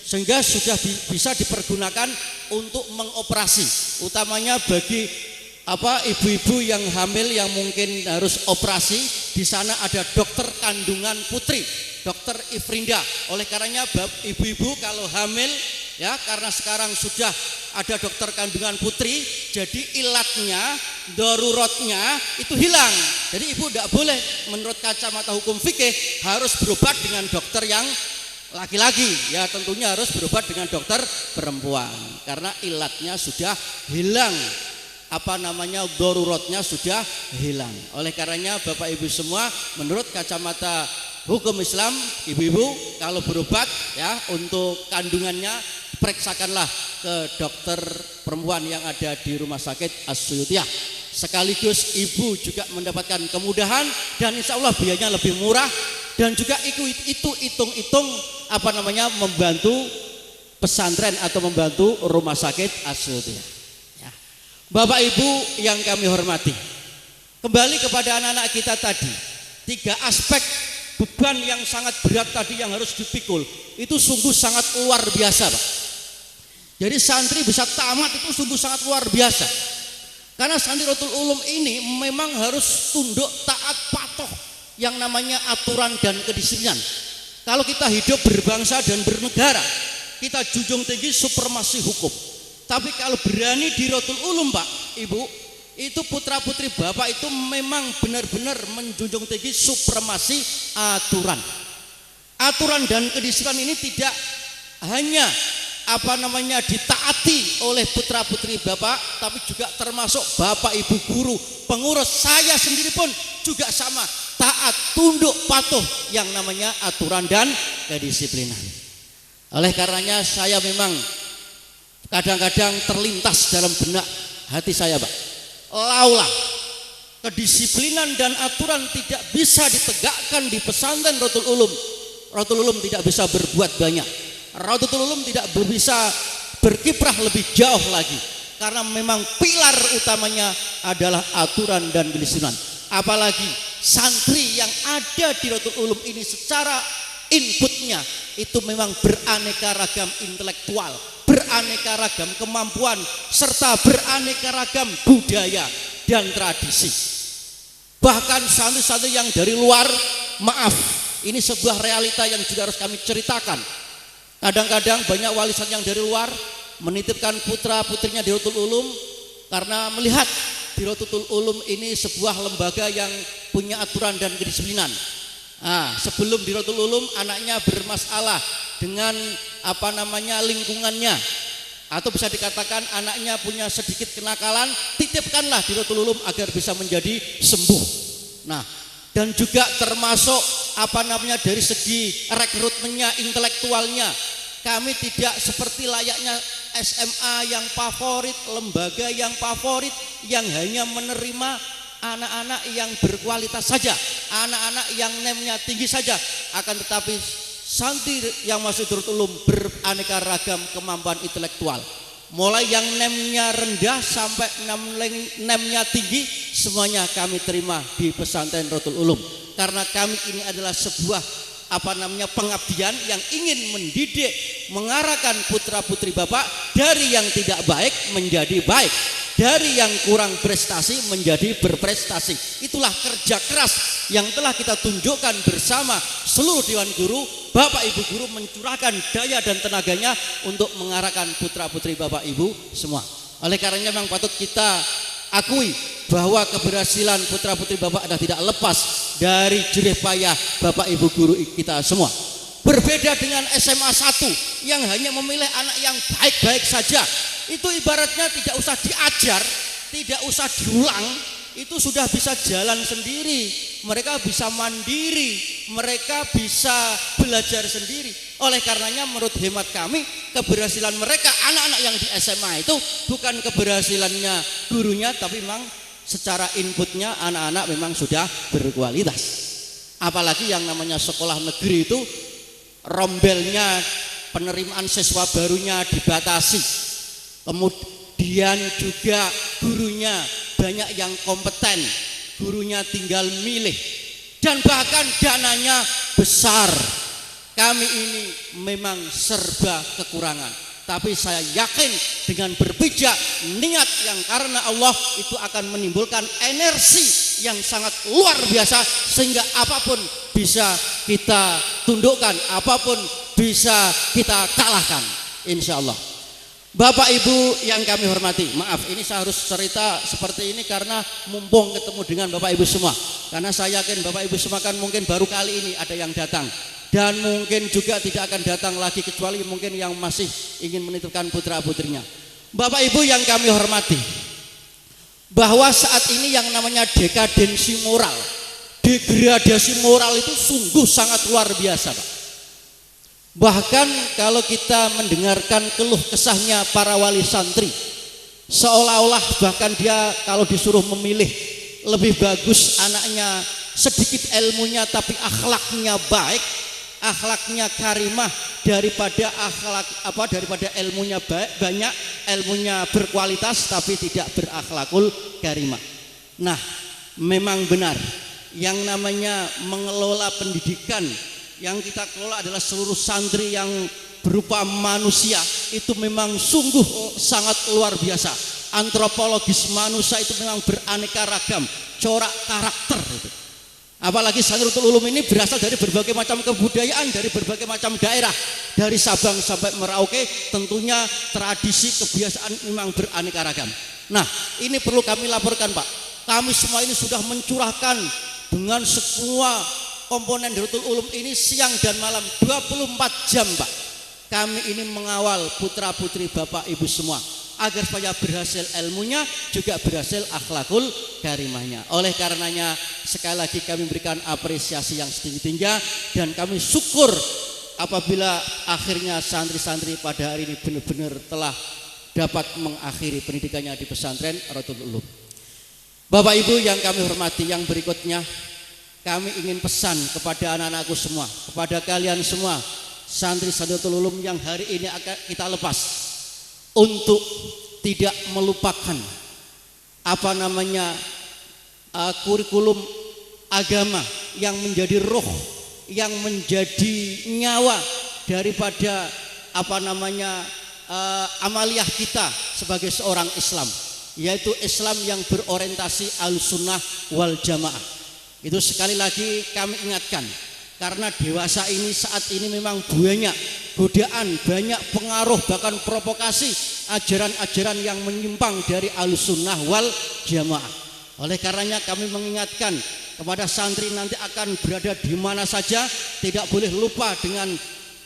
sehingga sudah bisa dipergunakan untuk mengoperasi, utamanya bagi ibu-ibu yang hamil yang mungkin harus operasi. Di sana ada dokter kandungan putri, dokter Ifrinda. Oleh karenanya ibu-ibu kalau hamil ya, karena sekarang sudah ada dokter kandungan putri, jadi ilatnya, daruratnya itu hilang. Jadi ibu tidak boleh menurut kacamata hukum fikih harus berobat dengan dokter yang laki-laki, ya tentunya harus berobat dengan dokter perempuan karena ilatnya sudah hilang, daruratnya sudah hilang. Oleh karenanya Bapak Ibu semua, menurut kacamata hukum Islam, ibu-ibu kalau berobat ya untuk kandungannya, periksakanlah ke dokter perempuan yang ada di rumah sakit Asyutiah. Sekaligus ibu juga mendapatkan kemudahan dan insya Allah biayanya lebih murah, dan juga itu hitung-hitung membantu pesantren atau membantu rumah sakit Asyutiah. Ya. Bapak Ibu yang kami hormati, kembali kepada anak-anak kita tadi, 3 aspek beban yang sangat berat tadi yang harus dipikul itu sungguh sangat luar biasa Pak. Jadi santri bisa tamat itu sungguh sangat luar biasa. Karena santri Raudhatul Ulum ini memang harus tunduk, taat, patuh yang namanya aturan dan kedisiplinan. Kalau kita hidup berbangsa dan bernegara, kita junjung tinggi supremasi hukum. Tapi kalau berani di Raudhatul Ulum Pak, Ibu, itu putra-putri Bapak itu memang benar-benar menjunjung tinggi supremasi aturan. Aturan dan kedisiplinan ini tidak hanya ditaati oleh putra-putri Bapak, tapi juga termasuk Bapak Ibu guru, pengurus, saya sendiri pun juga sama, taat, tunduk, patuh yang namanya aturan dan kedisiplinan. Oleh karenanya saya memang kadang-kadang terlintas dalam benak hati saya, Pak, laulah kedisiplinan dan aturan tidak bisa ditegakkan di pesantren Rotul Ulum, Rotul Ulum tidak bisa berbuat banyak. Rotul Ulum tidak bisa berkiprah lebih jauh lagi, karena memang pilar utamanya adalah aturan dan kedisiplinan. Apalagi santri yang ada di Rotul Ulum ini secara inputnya itu memang beraneka ragam intelektual, beraneka ragam kemampuan, serta beraneka ragam budaya dan tradisi. Bahkan santri-santri yang dari luar, maaf, ini sebuah realita yang juga harus kami ceritakan. Kadang-kadang banyak wali songo yang dari luar menitipkan putra-putrinya di Rotul Ulum karena melihat di Rotul Ulum ini sebuah lembaga yang punya aturan dan kedisiplinan. Sebelum di Rotul Ulum anaknya bermasalah dengan lingkungannya, atau bisa dikatakan anaknya punya sedikit kenakalan, titipkanlah di Rotul Ulum agar bisa menjadi sembuh. Dan juga termasuk dari segi rekrutmennya, intelektualnya, kami tidak seperti layaknya SMA yang favorit, lembaga yang favorit yang hanya menerima anak-anak yang berkualitas saja, anak-anak yang nemnya tinggi saja. Akan tetapi santri yang masuk Rotul Ulum beraneka ragam kemampuan intelektual, mulai yang nemnya rendah sampai nemnya tinggi, semuanya kami terima di pesantren Rotul Ulum. Karena kami ini adalah sebuah pengabdian yang ingin mendidik, mengarahkan putra-putri Bapak dari yang tidak baik menjadi baik, dari yang kurang prestasi menjadi berprestasi. Itulah kerja keras yang telah kita tunjukkan bersama seluruh Dewan Guru. Bapak Ibu guru mencurahkan daya dan tenaganya untuk mengarahkan putra-putri Bapak Ibu semua. Oleh karenanya memang patut kita akui bahwa keberhasilan putra-putri Bapak adalah tidak lepas dari jerih payah Bapak Ibu guru kita semua. Berbeda dengan SMA 1 yang hanya memilih anak yang baik-baik saja, itu ibaratnya tidak usah diajar, tidak usah diulang, itu sudah bisa jalan sendiri, mereka bisa mandiri, mereka bisa belajar sendiri. Oleh karenanya menurut hemat kami, keberhasilan mereka anak-anak yang di SMA itu bukan keberhasilannya gurunya, tapi memang secara inputnya anak-anak memang sudah berkualitas. Apalagi yang namanya sekolah negeri itu rombelnya, penerimaan siswa barunya dibatasi, kemudian juga gurunya banyak yang kompeten, gurunya tinggal milih, dan bahkan dananya besar. Kami ini memang serba kekurangan, tapi saya yakin dengan berpijak niat yang karena Allah itu akan menimbulkan energi yang sangat luar biasa, sehingga apapun bisa kita tundukkan, apapun bisa kita kalahkan, insya Allah. Bapak Ibu yang kami hormati, maaf ini saya harus cerita seperti ini karena mumpung ketemu dengan Bapak Ibu semua, karena saya yakin Bapak Ibu semua kan mungkin baru kali ini ada yang datang, dan mungkin juga tidak akan datang lagi kecuali mungkin yang masih ingin menitipkan putra putrinya. Bapak Ibu yang kami hormati, bahwa saat ini yang namanya dekadensi moral, degradasi moral itu sungguh sangat luar biasa, Pak. Bahkan kalau kita mendengarkan keluh kesahnya para wali santri, seolah-olah bahkan dia kalau disuruh memilih lebih bagus anaknya sedikit ilmunya tapi akhlaknya baik, akhlaknya karimah daripada daripada ilmunya banyak, ilmunya berkualitas tapi tidak berakhlakul karimah. Nah, memang benar yang namanya mengelola pendidikan yang kita kelola adalah seluruh santri yang berupa manusia, itu memang sungguh sangat luar biasa. Antropologis manusia itu memang beraneka ragam, corak karakter itu. Apalagi santri Rotul Ulum ini berasal dari berbagai macam kebudayaan, dari berbagai macam daerah, dari Sabang sampai Merauke, tentunya tradisi kebiasaan memang beraneka ragam. Nah, ini perlu kami laporkan, Pak. Kami semua ini sudah mencurahkan dengan semua komponen Darul Ulum ini siang dan malam 24 jam, Pak. Kami ini mengawal putra-putri Bapak Ibu semua agar supaya berhasil ilmunya, juga berhasil akhlakul karimahnya. Oleh karenanya sekali lagi kami berikan apresiasi yang setinggi-tingginya, dan kami syukur apabila akhirnya santri-santri pada hari ini benar-benar telah dapat mengakhiri pendidikannya di pesantren Darul Ulum. Bapak Ibu yang kami hormati, yang berikutnya kami ingin pesan kepada anak-anakku semua, kepada kalian semua santri-santri Darul Ulum yang hari ini akan kita lepas, untuk tidak melupakan kurikulum agama yang menjadi roh, yang menjadi nyawa daripada amaliyah kita sebagai seorang Islam, yaitu Islam yang berorientasi Ahlussunnah wal Jamaah. Itu sekali lagi kami ingatkan, karena dewasa ini saat ini memang banyak godaan, banyak pengaruh, bahkan provokasi ajaran-ajaran yang menyimpang dari Ahlussunnah wal Jamaah. Oleh karenanya kami mengingatkan kepada santri nanti akan berada di mana saja, tidak boleh lupa dengan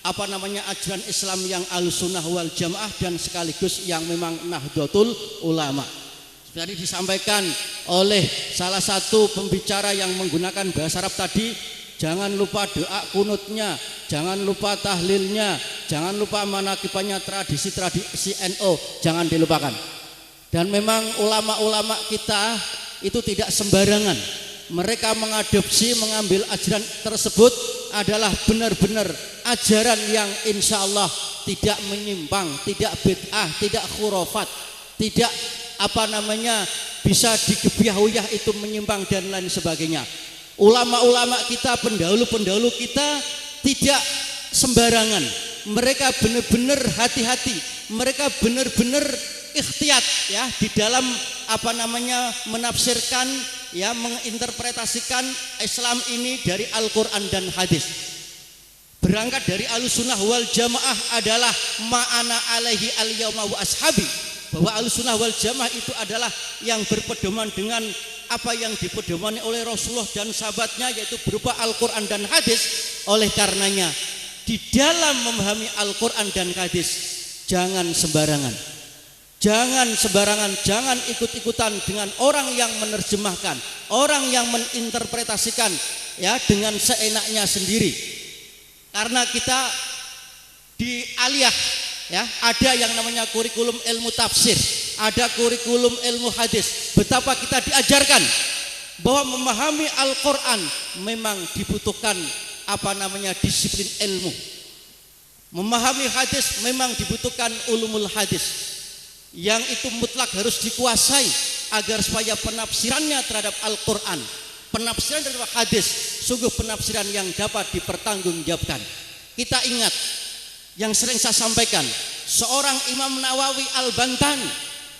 ajaran Islam yang Ahlussunnah wal Jamaah dan sekaligus yang memang Nahdlatul Ulama. Tadi disampaikan oleh salah satu pembicara yang menggunakan bahasa Arab tadi, jangan lupa doa kunutnya, jangan lupa tahlilnya, jangan lupa manakibannya, tradisi-tradisi NU, jangan dilupakan. Dan memang ulama-ulama kita itu tidak sembarangan. Mereka mengadopsi, mengambil ajaran tersebut adalah benar-benar ajaran yang insya Allah tidak menyimpang, tidak bid'ah, tidak khurafat, tidak bisa digebiah-uyah itu menyimpang dan lain sebagainya. Ulama-ulama kita, pendahulu-pendahulu kita tidak sembarangan. Mereka benar-benar hati-hati, mereka benar-benar ikhtiyat ya di dalam menafsirkan ya, menginterpretasikan Islam ini dari Al-Qur'an dan hadis. Berangkat dari Ahlussunnah wal Jamaah adalah ma'ana alaihi al-yauma wa ashabi, bahwa Ahlussunnah wal Jamaah itu adalah yang berpedoman dengan apa yang dipedomani oleh Rasulullah dan sahabatnya, yaitu berupa Al-Quran dan hadis. Oleh karenanya di dalam memahami Al-Quran dan hadis jangan sembarangan, jangan ikut-ikutan dengan orang yang menerjemahkan, orang yang menginterpretasikan ya dengan seenaknya sendiri. Karena kita di aliyah ya, ada yang namanya kurikulum ilmu tafsir, ada kurikulum ilmu hadis. Betapa kita diajarkan bahwa memahami Al-Quran memang dibutuhkan disiplin ilmu. Memahami hadis memang dibutuhkan ulumul hadis, yang itu mutlak harus dikuasai agar supaya penafsirannya terhadap Al-Quran, penafsiran terhadap hadis, sungguh penafsiran yang dapat dipertanggungjawabkan. Kita ingat yang sering saya sampaikan, seorang Imam Nawawi Al-Bantani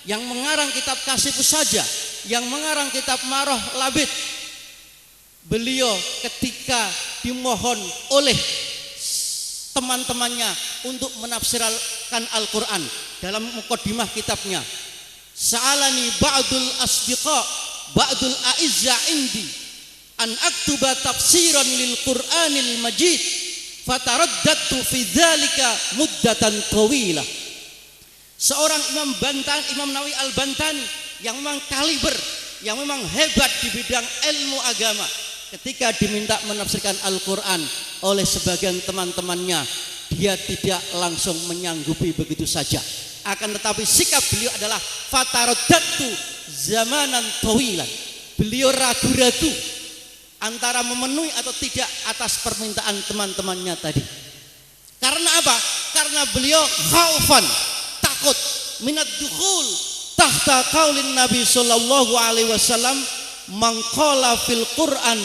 yang mengarang kitab Kasifus Saja, yang mengarang kitab Maroh Labid, beliau ketika dimohon oleh teman-temannya untuk menafsirkan Al-Quran, dalam muqaddimah kitabnya, sa'alani ba'dul asdiqa ba'dul a'izza indi an aktuba tafsiran lil Qur'anil Majid, fataraddatu fi dzalika muddatan tawilah. Seorang Imam Nawawi Al-Bantani yang memang kaliber, yang memang hebat di bidang ilmu agama, ketika diminta menafsirkan Al-Quran oleh sebagian teman-temannya, dia tidak langsung menyanggupi begitu saja. Akan tetapi sikap beliau adalah fataraddatu zamanan tawilan. Beliau ragu-ragu antara memenuhi atau tidak atas permintaan teman-temannya tadi. Karena apa? Karena beliau khaufan, takut minat dukhul tahta qaulin Nabi sallallahu alaihi wasallam, man qala fil Qur'an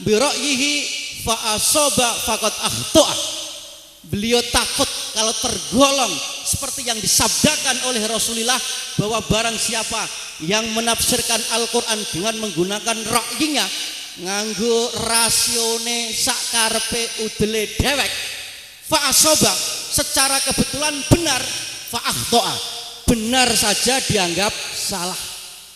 bi ra'yihi fa asaba faqad akhta'a. Beliau takut kalau tergolong seperti yang disabdakan oleh Rasulullah, bahwa barang siapa yang menafsirkan Al-Quran dengan menggunakan ra'yinya, nganggo rasione sakarepe udele dewek, fa asaba, secara kebetulan benar, fa akhta'a, benar saja dianggap salah.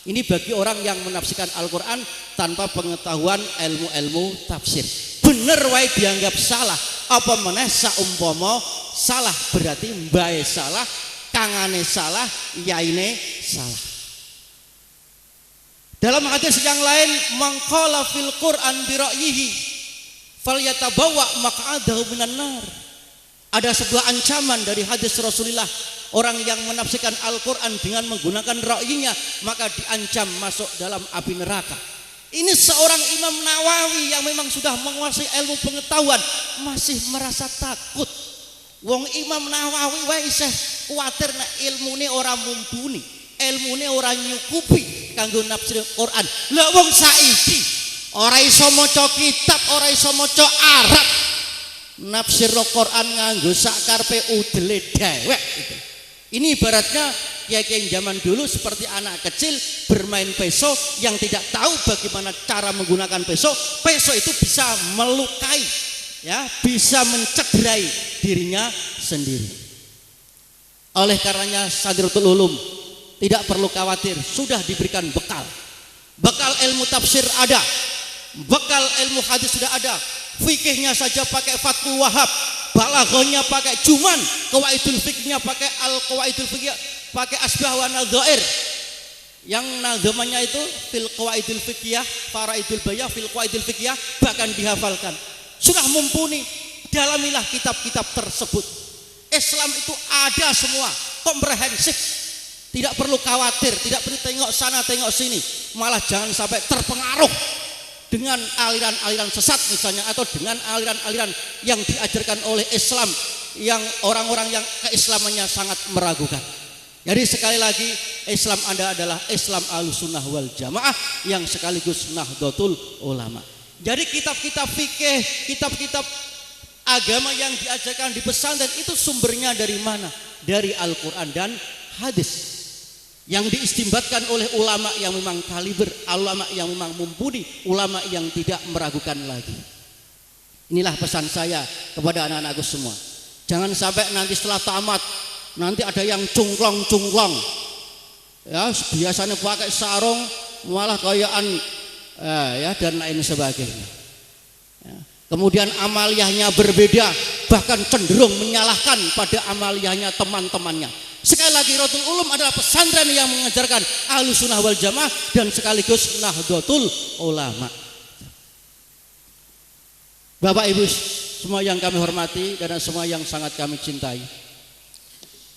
Ini bagi orang yang menafsirkan Al-Quran tanpa pengetahuan ilmu-ilmu tafsir. Bener wae dianggap salah. Apa meneh saumpama salah berarti mbae salah, kangane salah, yaine salah. Dalam hadis yang lain, mangqala fil Qur'an bi ra'yihi falyatabawa maq'adahu minan nar. Ada sebuah ancaman dari hadis Rasulullah, orang yang menafsirkan Al-Quran dengan menggunakan ra'yinya maka diancam masuk dalam api neraka. Ini seorang Imam Nawawi yang memang sudah menguasai ilmu pengetahuan masih merasa takut. Wong Imam Nawawi wae isih kuwatir nek ilmune ora mumpuni, ilmune ora nyukupi kanggo nafsir Quran. Lah wong saiki ora iso maca kitab, ora iso maca Arab. Nafsir Quran nganggo sak karepe udele dhewek gitu. Ini ibaratnya kiai-kiai zaman dulu seperti anak kecil bermain peso yang tidak tahu bagaimana cara menggunakan peso. Peso itu bisa melukai, ya, bisa mencederai dirinya sendiri. Oleh karenanya Sadratul Ulum tidak perlu khawatir, sudah diberikan bekal. Bekal ilmu tafsir ada, bekal ilmu hadis sudah ada. Fikihnya saja pakai Fathul Wahab, balaghonya pakai Juman, qawaidul fikihnya pakai al-qawaidul fikih, pakai asbah wa nadzair. Yang nadzamannya itu fil qawaidul fikih, faraidul bayah fil qawaidul fikih, bahkan dihafalkan. Sudah mumpuni, dalamilah kitab-kitab tersebut. Islam itu ada semua, komprehensif. Tidak perlu khawatir, tidak perlu tengok sana tengok sini, malah jangan sampai terpengaruh dengan aliran-aliran sesat misalnya, atau dengan aliran-aliran yang diajarkan oleh Islam yang orang-orang yang keislamannya sangat meragukan. Jadi sekali lagi, Islam Anda adalah Islam Ahlussunnah wal Jamaah yang sekaligus Nahdlatul Ulama. Jadi kitab-kitab fikih, kitab-kitab agama yang diajarkan di pesantren itu sumbernya dari mana? Dari Al-Quran dan hadis yang diistimbatkan oleh ulama yang memang kaliber, ulama yang memang mumpuni, ulama yang tidak meragukan lagi. Inilah pesan saya kepada anak-anakku semua. Jangan sampai nanti setelah tamat nanti ada yang cungklong-cungklong, ya, biasanya pakai sarung malah kayaan ya, dan lain sebagainya, ya. Kemudian amaliyahnya berbeda, bahkan cenderung menyalahkan pada amaliyahnya teman-temannya. Sekali lagi, Nahdlatul Ulum adalah pesantren yang mengajarkan Ahlussunnah wal Jamaah dan sekaligus Nahdlatul Ulama. Bapak Ibu semua yang kami hormati dan semua yang sangat kami cintai,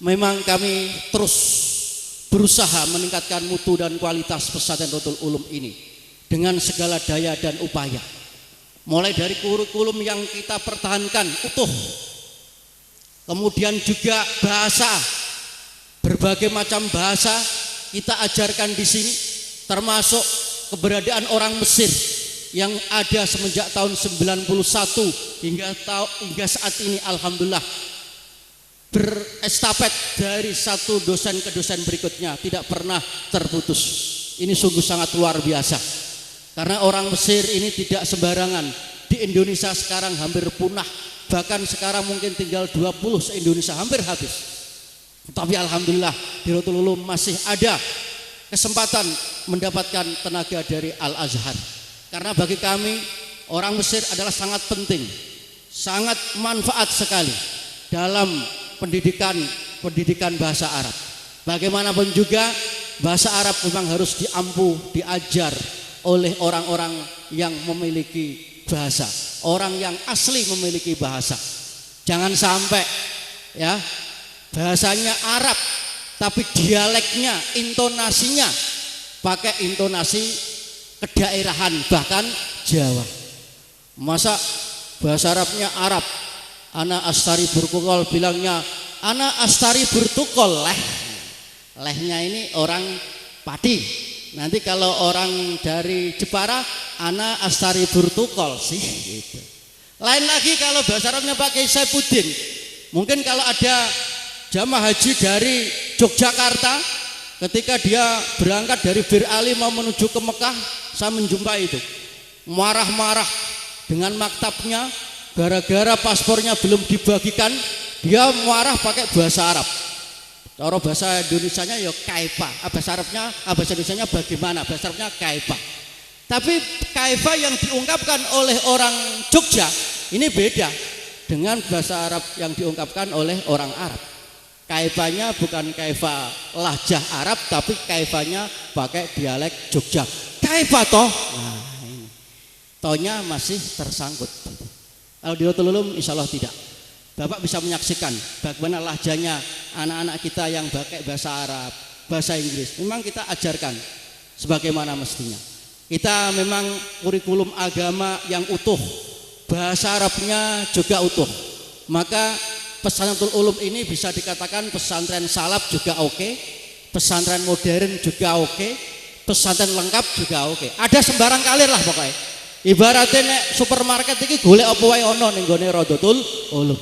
memang kami terus berusaha meningkatkan mutu dan kualitas pesantren Nahdlatul Ulum ini dengan segala daya dan upaya. Mulai dari kurikulum yang kita pertahankan utuh, kemudian juga bahasa, berbagai macam bahasa kita ajarkan di sini, termasuk keberadaan orang Mesir yang ada semenjak tahun 91 hingga saat ini, alhamdulillah berestafet dari satu dosen ke dosen berikutnya, tidak pernah terputus. Ini sungguh sangat luar biasa. Karena orang Mesir ini tidak sembarangan. Di Indonesia sekarang hampir punah, bahkan sekarang mungkin tinggal 20 se-Indonesia, hampir habis. Tapi alhamdulillah di Nahdlatul Ulum masih ada kesempatan mendapatkan tenaga dari Al-Azhar. Karena bagi kami orang Mesir adalah sangat penting, sangat manfaat sekali dalam pendidikan bahasa Arab. Bagaimanapun juga bahasa Arab memang harus diajar oleh orang-orang yang memiliki bahasa, orang yang asli memiliki bahasa. Jangan sampai ya bahasanya Arab tapi dialeknya, intonasinya pakai intonasi kedaerahan, bahkan Jawa. Masa bahasa Arabnya Arab, ana astari bertukol, bilangnya ana astari bertukol, lehnya ini orang Pati. Nanti kalau orang dari Jepara, ana astari bertukol sih gitu. Lain lagi kalau bahasa Arabnya pakai Saifuddin. Mungkin kalau ada jamaah haji dari Yogyakarta, ketika dia berangkat dari Bir Ali mau menuju ke Mekah, saya menjumpai itu marah-marah dengan maktabnya gara-gara paspornya belum dibagikan. Dia marah pakai bahasa Arab. Cara bahasa Indonesianya ya kaifa. Bahasa Arabnya, bahasa Indonesianya bagaimana? Bahasa Arabnya kaifa. Tapi kaifa yang diungkapkan oleh orang Jogja ini beda dengan bahasa Arab yang diungkapkan oleh orang Arab. Kaifanya bukan kaifa lahjah Arab, tapi kaifanya pakai dialek Jogja. Kaifa toh? Nah, ini. Tohnya masih tersangkut. Kalau di Rotul Ulum insya Allah tidak. Bapak bisa menyaksikan bagaimana lahjanya anak-anak kita yang pakai bahasa Arab, bahasa Inggris. Memang kita ajarkan sebagaimana mestinya. Kita memang kurikulum agama yang utuh, bahasa Arabnya juga utuh. Maka pesantren Ulum ini bisa dikatakan pesantren salaf juga oke, pesantren modern juga oke, pesantren lengkap juga oke. Ada sembarang kalir lah pokoknya. Ibaratnya nek supermarket ini golek apa wae ono ning gone Rodotul Ulum.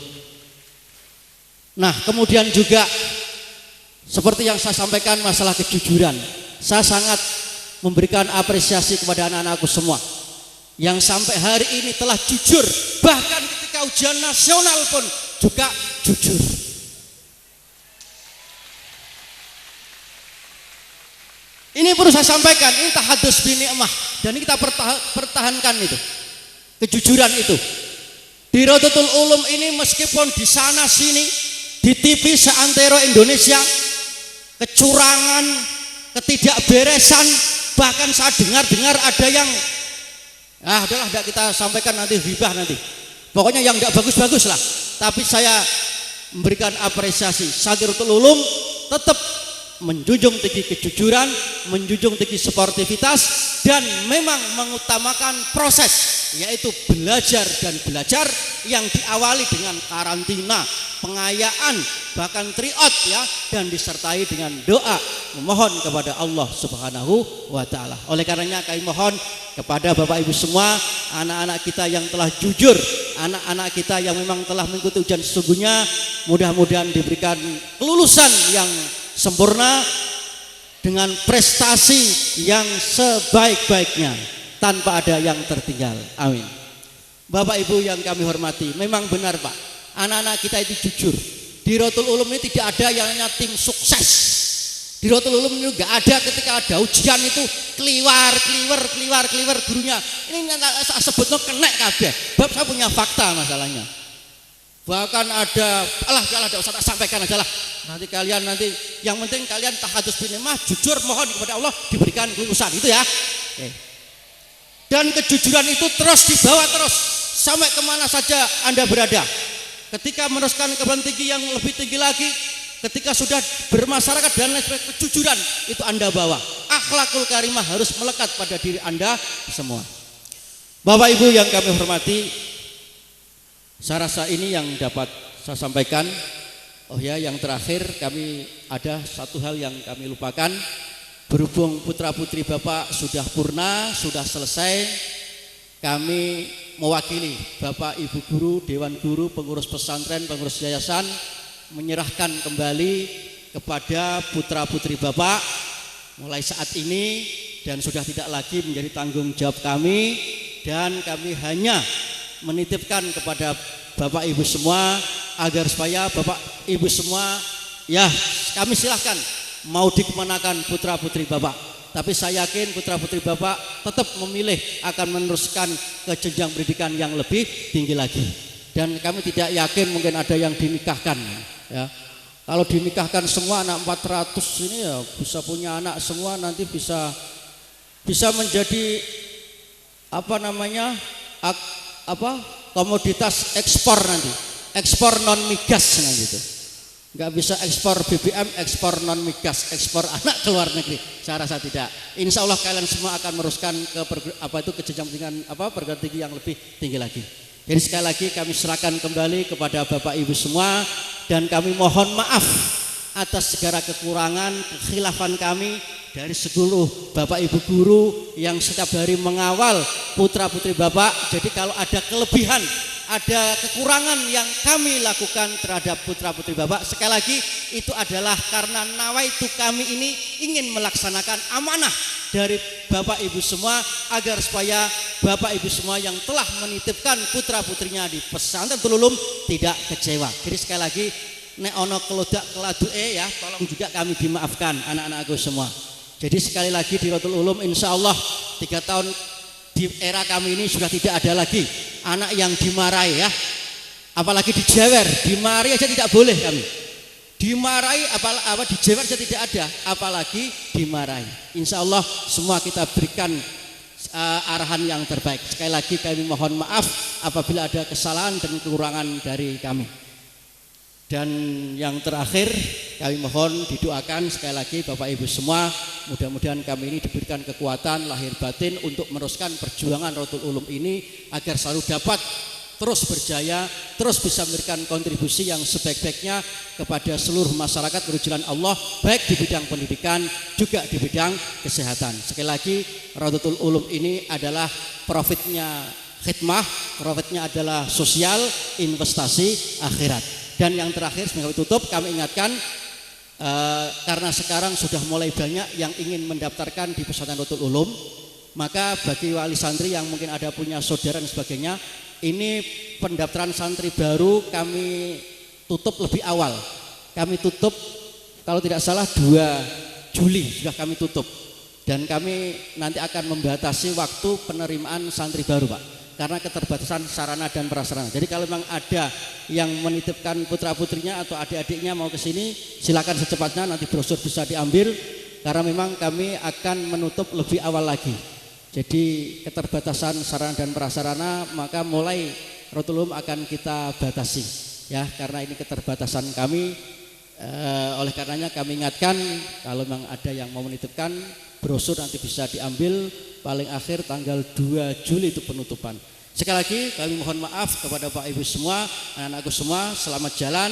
Nah, kemudian juga seperti yang saya sampaikan masalah kejujuran. Saya sangat memberikan apresiasi kepada anak-anakku semua yang sampai hari ini telah jujur, bahkan ketika ujian nasional pun juga jujur. Ini perlu saya sampaikan, ini tahadus bi ni'mah, dan ini kita pertahankan itu kejujuran itu. Di Rodotul Ulum ini meskipun di sana sini di TV seantero Indonesia kecurangan, ketidakberesan, bahkan saya dengar ada yang udahlah tidak kita sampaikan nanti ribah nanti. Pokoknya yang tidak bagus-bagus lah. Tapi saya memberikan apresiasi. Rodotul Ulum tetap menjunjung tinggi kejujuran, menjunjung tinggi sportivitas, dan memang mengutamakan proses, yaitu belajar dan belajar yang diawali dengan karantina, pengayaan, bahkan triot ya, dan disertai dengan doa memohon kepada Allah Subhanahu wa taala. Oleh karenanya kami mohon kepada Bapak Ibu semua, anak-anak kita yang telah jujur, anak-anak kita yang memang telah mengikuti ujian sesungguhnya, mudah-mudahan diberikan kelulusan yang sempurna dengan prestasi yang sebaik-baiknya tanpa ada yang tertinggal. Amin. Bapak Ibu yang kami hormati, memang benar Pak, anak-anak kita itu jujur. Di Rotul Ulum ini tidak ada yang namanya tim sukses. Di Rotul Ulum ini enggak ada ketika ada ujian itu kliwar gurunya. Ini sebutnya kenek kabeh. Bab saya punya fakta masalahnya. Bahkan ada usah tak sampaikan aja lah. Nanti kalian yang penting kalian tahadus bin ni'mah, jujur mohon kepada Allah diberikan kelulusan itu ya. Oke. Dan kejujuran itu terus dibawa terus sampai kemana saja Anda berada. Ketika meneruskan ke pendidikan tinggi yang lebih tinggi lagi, ketika sudah bermasyarakat dan lain sebagainya, kejujuran itu Anda bawa. Akhlakul karimah harus melekat pada diri Anda semua. Bapak Ibu yang kami hormati, saya rasa ini yang dapat saya sampaikan. Oh ya, yang terakhir kami ada satu hal yang kami lupakan. Berhubung putra putri Bapak sudah purna, sudah selesai, kami mewakili Bapak Ibu guru, Dewan Guru, pengurus pesantren, pengurus yayasan menyerahkan kembali kepada putra putri Bapak mulai saat ini, dan sudah tidak lagi menjadi tanggung jawab kami, dan kami hanya menitipkan kepada Bapak Ibu semua agar supaya Bapak Ibu semua ya kami silahkan mau dikemanakan putra putri Bapak, tapi saya yakin putra putri Bapak tetap memilih akan meneruskan ke jenjang pendidikan yang lebih tinggi lagi, dan kami tidak yakin mungkin ada yang dinikahkan ya. Kalau dinikahkan semua anak 400 ini ya bisa punya anak semua, nanti bisa menjadi komoditas ekspor nanti, ekspor non migas nah gitu. Nggak bisa ekspor BBM, ekspor non migas, ekspor anak ke luar negeri. Saya rasa tidak. Insya Allah kalian semua akan meneruskan ke jenjang perguruan tinggi yang lebih tinggi lagi. Jadi sekali lagi kami serahkan kembali kepada Bapak Ibu semua, dan kami mohon maaf atas segala kekurangan, kekhilafan kami dari seluruh Bapak Ibu guru yang setiap hari mengawal putra putri Bapak. Jadi kalau ada kelebihan, ada kekurangan yang kami lakukan terhadap putra putri Bapak, sekali lagi itu adalah karena nawaitu kami ini ingin melaksanakan amanah dari Bapak Ibu semua, agar supaya Bapak Ibu semua yang telah menitipkan putra putrinya di pesantren Ulum tidak kecewa. Jadi sekali lagi nek ono kelodak keladuke ya tolong juga kami dimaafkan anak-anakku semua. Jadi sekali lagi di Rotul Ulum insya Allah 3 tahun di era kami ini sudah tidak ada lagi anak yang dimarahi ya, apalagi dijewer, dimarahi aja tidak boleh kami. Dimarahi apa dijewer aja tidak ada, apalagi dimarahi. Insya Allah semua kita berikan arahan yang terbaik. Sekali lagi kami mohon maaf apabila ada kesalahan dan kekurangan dari kami. Dan yang terakhir kami mohon didoakan sekali lagi Bapak Ibu semua, mudah-mudahan kami ini diberikan kekuatan lahir batin untuk meneruskan perjuangan Rotul Ulum ini agar selalu dapat terus berjaya, terus bisa memberikan kontribusi yang sebaik-baiknya kepada seluruh masyarakat berjalan Allah, baik di bidang pendidikan juga di bidang kesehatan. Sekali lagi Rotul Ulum ini adalah profitnya khidmah, profitnya adalah sosial, investasi akhirat. Dan yang terakhir sebelum kami tutup, kami ingatkan karena sekarang sudah mulai banyak yang ingin mendaftarkan di pesantren Rotul Ulum, maka bagi wali santri yang mungkin ada punya saudara dan sebagainya, ini pendaftaran santri baru kami tutup lebih awal. Kami tutup kalau tidak salah 2 Juli sudah kami tutup. Dan kami nanti akan membatasi waktu penerimaan santri baru, Pak, karena keterbatasan sarana dan prasarana. Jadi kalau memang ada yang menitipkan putra-putrinya atau adik-adiknya mau ke sini, silakan secepatnya, nanti brosur bisa diambil karena memang kami akan menutup lebih awal lagi. Jadi keterbatasan sarana dan prasarana maka mulai Rotul Ulum akan kita batasi ya, karena ini keterbatasan kami. Oleh karenanya kami ingatkan kalau memang ada yang mau menitipkan, brosur nanti bisa diambil paling akhir tanggal 2 Juli itu penutupan. Sekali lagi kami mohon maaf kepada Pak Ibu semua, anak-anakku semua, selamat jalan.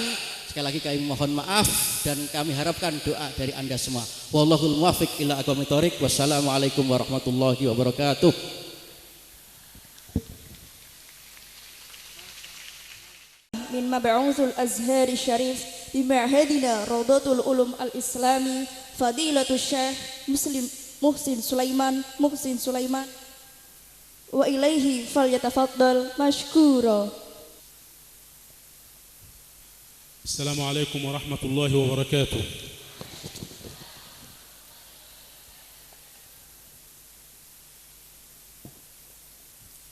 Sekali lagi kami mohon maaf dan kami harapkan doa dari Anda semua. Wallahul muwaffiq ila aqwamit thoriq. Wassalamualaikum warahmatullahi wabarakatuh. Min Mab'uthul Azhar Syarif di Ma'hadina Rawdatul Ulum Al-Islami Fadilatul Syekh Muhsin Sulaiman wa ilaihi falyatafaddal mashkura. Assalamualaikum warahmatullahi wabarakatuh.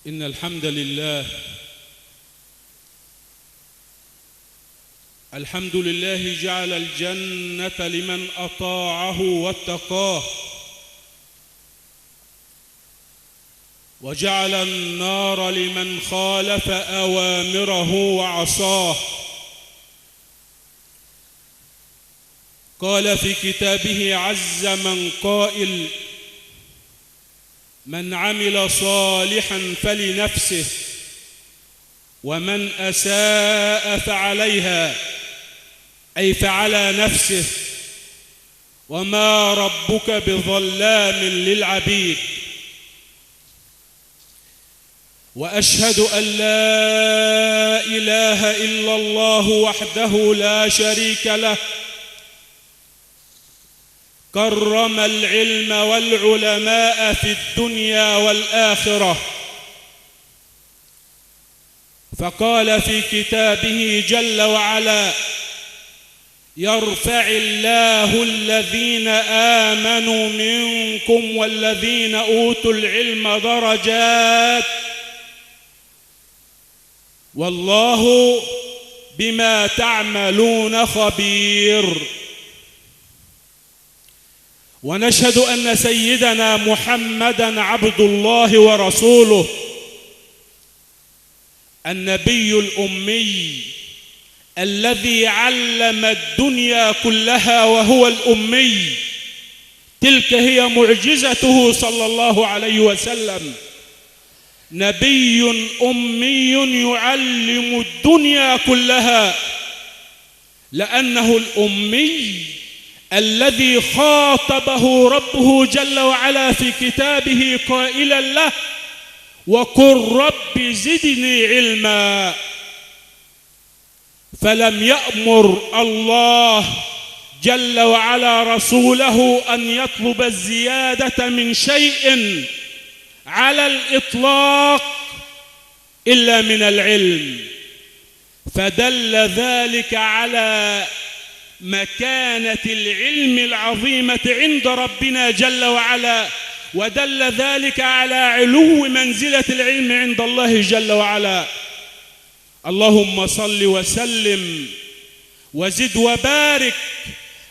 Innal hamdalillah alhamdulillah ja'ala al-jannata liman ata'ahu wattaqah وجعل النار لمن خالف أوامره وعصاه قال في كتابه عز من قائل من عمل صالحا فلنفسه ومن أساء فعليها أي فعلى نفسه وما ربك بظلام للعبيد وأشهد أن لا إله إلا الله وحده لا شريك له كرم العلم والعلماء في الدنيا والآخرة فقال في كتابه جل وعلا يرفع الله الذين آمنوا منكم والذين أوتوا العلم درجات والله بما تعملون خبير ونشهد أن سيدنا محمدًا عبد الله ورسوله النبي الأمي الذي علم الدنيا كلها وهو الأمي تلك هي معجزته صلى الله عليه وسلم نبي أمي يعلم الدنيا كلها لأنه الأمي الذي خاطبه ربه جل وعلا في كتابه قائلا له وقل رب زدني علما فلم يأمر الله جل وعلا رسوله أن يطلب الزيادة من شيء على الإطلاق إلا من العلم فدل ذلك على مكانة العلم العظيمة عند ربنا جل وعلا، ودل ذلك على علو منزلة العلم عند الله جل وعلا. اللهم صل وسلم وزد وبارك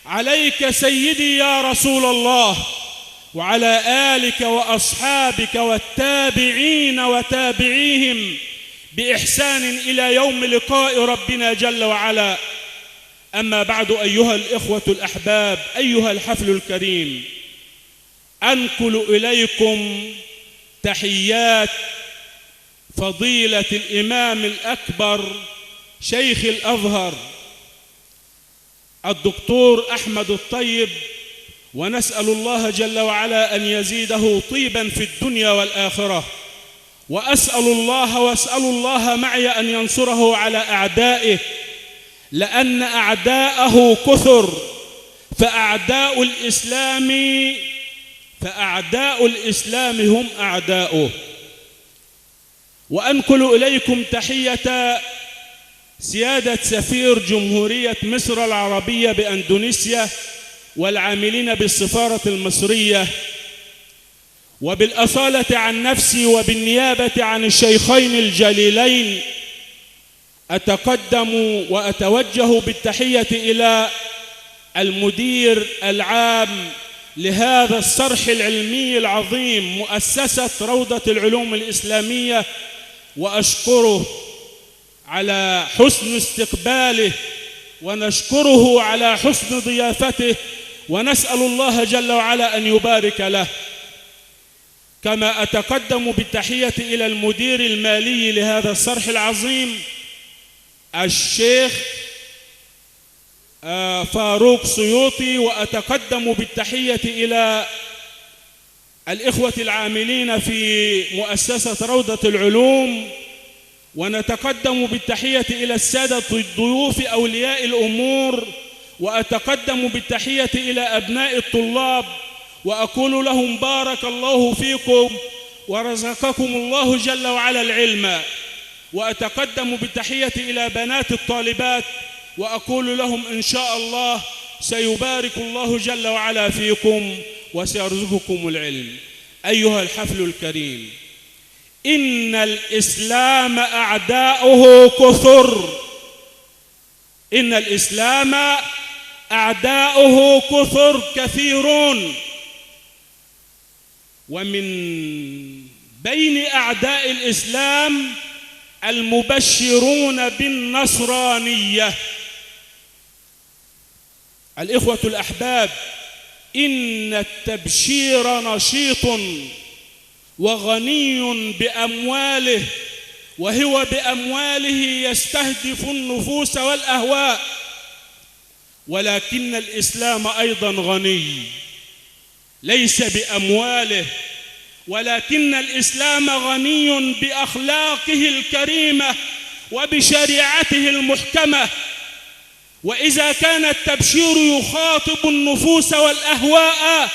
عليك سيدي يا رسول الله، وعلى آلك وأصحابك والتابعين وتابعيهم بإحسان إلى يوم لقاء ربنا جل وعلا. أما بعد، أيها الإخوة الأحباب، أيها الحفل الكريم، أنقل إليكم تحيات فضيلة الإمام الأكبر شيخ الأزهر الدكتور أحمد الطيب، ونسأل الله جل وعلا أن يزيده طيبا في الدنيا والآخرة، وأسأل الله معي أن ينصره على أعدائه، لأن أعداءه كثر، فأعداء الإسلام هم أعداؤه. وأنقل إليكم تحية سيادة سفير جمهورية مصر العربية بأندونيسيا والعاملين بالسفارة المصرية، وبالأصالة عن نفسي وبالنيابة عن الشيخين الجليلين أتقدم وأتوجه بالتحية إلى المدير العام لهذا الصرح العلمي العظيم، مؤسسة روضة العلوم الإسلامية، وأشكره على حسن استقباله، ونشكره على حسن ضيافته، ونسأل الله جل وعلا أن يبارك له. كما أتقدم بالتحية إلى المدير المالي لهذا الصرح العظيم الشيخ فاروق سيوطي، وأتقدم بالتحية إلى الإخوة العاملين في مؤسسة روضة العلوم، ونتقدم بالتحية إلى السادة الضيوف أولياء الأمور، وأتقدم بالتحية إلى أبناء الطلاب، وأقول لهم بارك الله فيكم ورزقكم الله جل وعلا العلم. وأتقدم بالتحية إلى بنات الطالبات، وأقول لهم إن شاء الله سيبارك الله جل وعلا فيكم وسيرزقكم العلم. أيها الحفل الكريم، إن الإسلام أعداؤه كثر، إن الإسلام أعداؤه كثيرون، ومن بين أعداء الإسلام المبشرون بالنصرانية. الإخوة الأحباب، إن التبشير نشيط وغني بأمواله، وهو بأمواله يستهدف النفوس والأهواء، ولكن الإسلام أيضا غني ليس بأمواله، ولكن الإسلام غني بأخلاقه الكريمة وبشريعته المحكمة. وإذا كان التبشير يخاطب النفوس والأهواء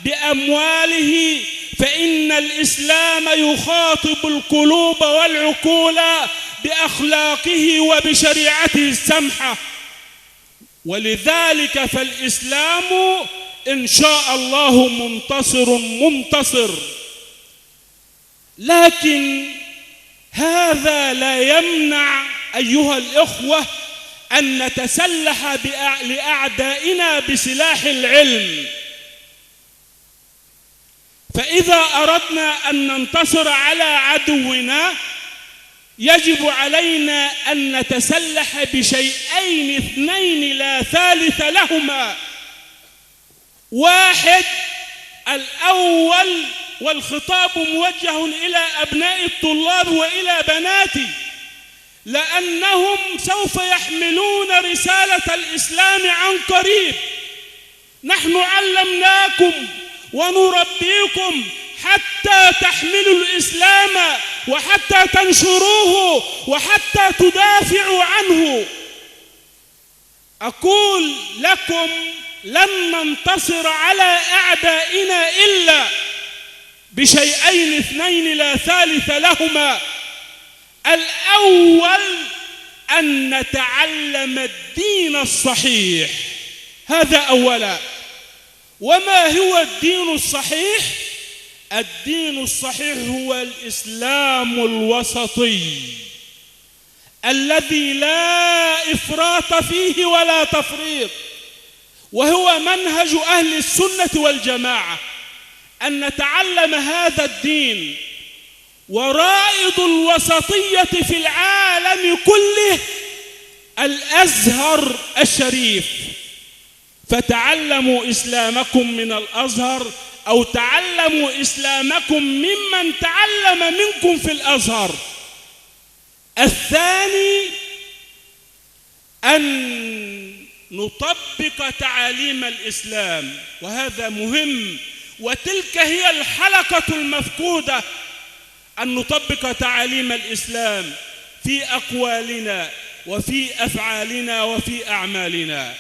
بأمواله، فإن الإسلام يخاطب القلوب والعقول بأخلاقه وبشريعته السمحة. ولذلك فالإسلام إن شاء الله منتصر. لكن هذا لا يمنع أيها الإخوة أن نتسلح لأعدائنا بسلاح العلم. فإذا أردنا أن ننتصر على عدونا يجب علينا أن نتسلح بشيئين اثنين لا ثالث لهما. واحد، الأول، والخطاب موجه إلى أبناء الطلاب وإلى بناتي، لأنهم سوف يحملون رسالة الإسلام عن قريب. نحن علمناكم ونربيكم حتى تحملوا الإسلام وحتى تنشروه وحتى تدافعوا عنه. أقول لكم لن ننتصر على أعدائنا إلا بشيئين اثنين لا ثالث لهما. الأول أن نتعلم الدين الصحيح، هذا أولا. وما هو الدين الصحيح؟ الدين الصحيح هو الإسلام الوسطي الذي لا إفراط فيه ولا تفريط، وهو منهج أهل السنة والجماعة، أن نتعلم هذا الدين. ورائد الوسطية في العالم كله الأزهر الشريف، فتعلموا إسلامكم من الأزهر، أو تعلموا إسلامكم ممن تعلم منكم في الأزهر. الثاني أن نطبق تعاليم الإسلام، وهذا مهم، وتلك هي الحلقة المفقودة، أن نطبق تعاليم الإسلام في أقوالنا وفي أفعالنا وفي أعمالنا.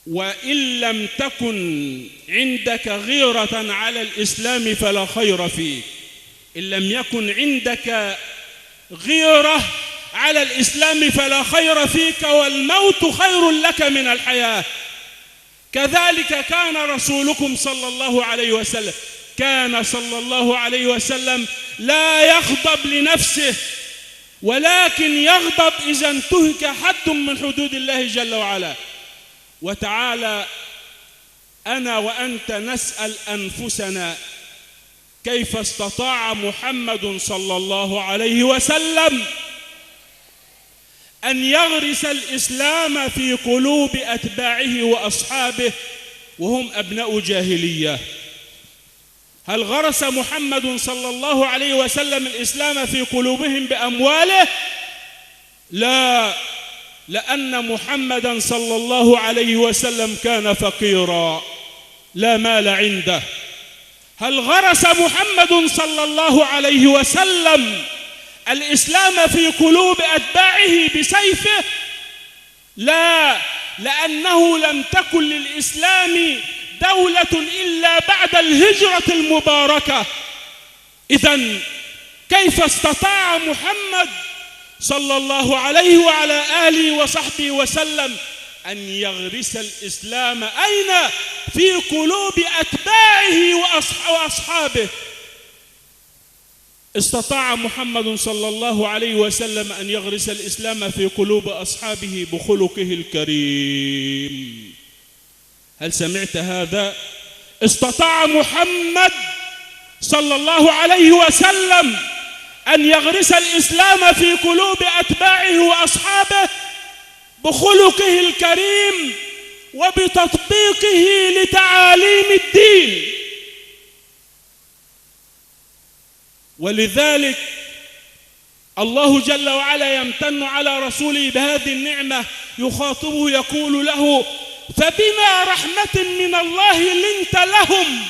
وإن لم تكن عندك غيرة على الإسلام فلا خير فيك. إن لم يكن عندك غيرة على الإسلام فلا خير فيك، والموت خير لك من الحياة. كذلك كان رسولكم صلى الله عليه وسلم، كان صلى الله عليه وسلم لا يغضب لنفسه، ولكن يغضب إذا انتهك حد من حدود الله جل وعلا. وتعالى أنا وأنت نسأل أنفسنا كيف استطاع محمد صلى الله عليه وسلم أن يغرس الإسلام في قلوب أتباعه وأصحابه وهم أبناء جاهلية؟ هل غرس محمد صلى الله عليه وسلم الإسلام في قلوبهم بأمواله؟ لا، لأن محمدا صلى الله عليه وسلم كان فقيرا لا مال عنده. هل غرس محمد صلى الله عليه وسلم الإسلام في قلوب أتباعه بسيفه؟ لا، لأنه لم تكن للإسلام دولة إلا بعد الهجرة المباركة. إذن كيف استطاع محمد صلى الله عليه وعلى آله وصحبه وسلم أن يغرس الإسلام أين؟ في قلوب أتباعه وأصحابه. استطاع محمد صلى الله عليه وسلم أن يغرس الإسلام في قلوب أصحابه بخلقه الكريم. هل سمعت هذا؟ استطاع محمد صلى الله عليه وسلم أن يغرس الإسلام في قلوب أتباعه وأصحابه بخلقه الكريم وبتطبيقه لتعاليم الدين. ولذلك الله جل وعلا يمتن على رسوله بهذه النعمة، يخاطبه يقول له: فبما رحمة من الله لنت لهم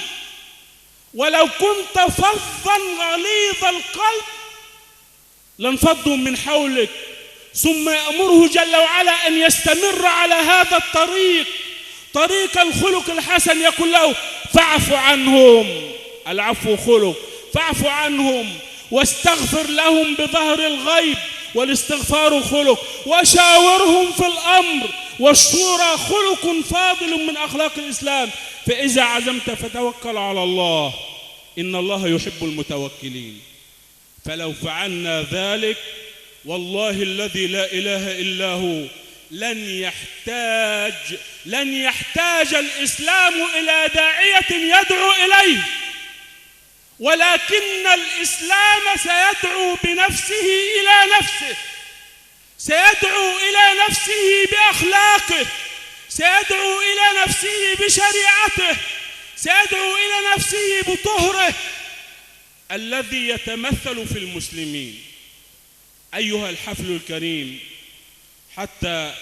ولو كنت فظا غليظ القلب لانفضوا من حولك. ثم يأمره جل وعلا أن يستمر على هذا الطريق، طريق الخلق الحسن، يقول له: فاعف عنهم. العفو خلق، فاعف عنهم واستغفر لهم بظهر الغيب، والاستغفار خلق، وشاورهم في الأمر، والشورى خلق فاضل من أخلاق الإسلام. فإذا عزمت فتوكل على الله، إن الله يحب المتوكلين. فلو فعلنا ذلك والله الذي لا إله إلا هو لن يحتاج الإسلام إلى داعية يدعو إليه، ولكن الإسلام سيدعو بنفسه إلى نفسه، سيدعو إلى نفسه بأخلاقه، سيدعو إلى نفسه بشريعته، سيدعو إلى نفسه بطهره الذي يتمثل في المسلمين. أيها الحفل الكريم، حتى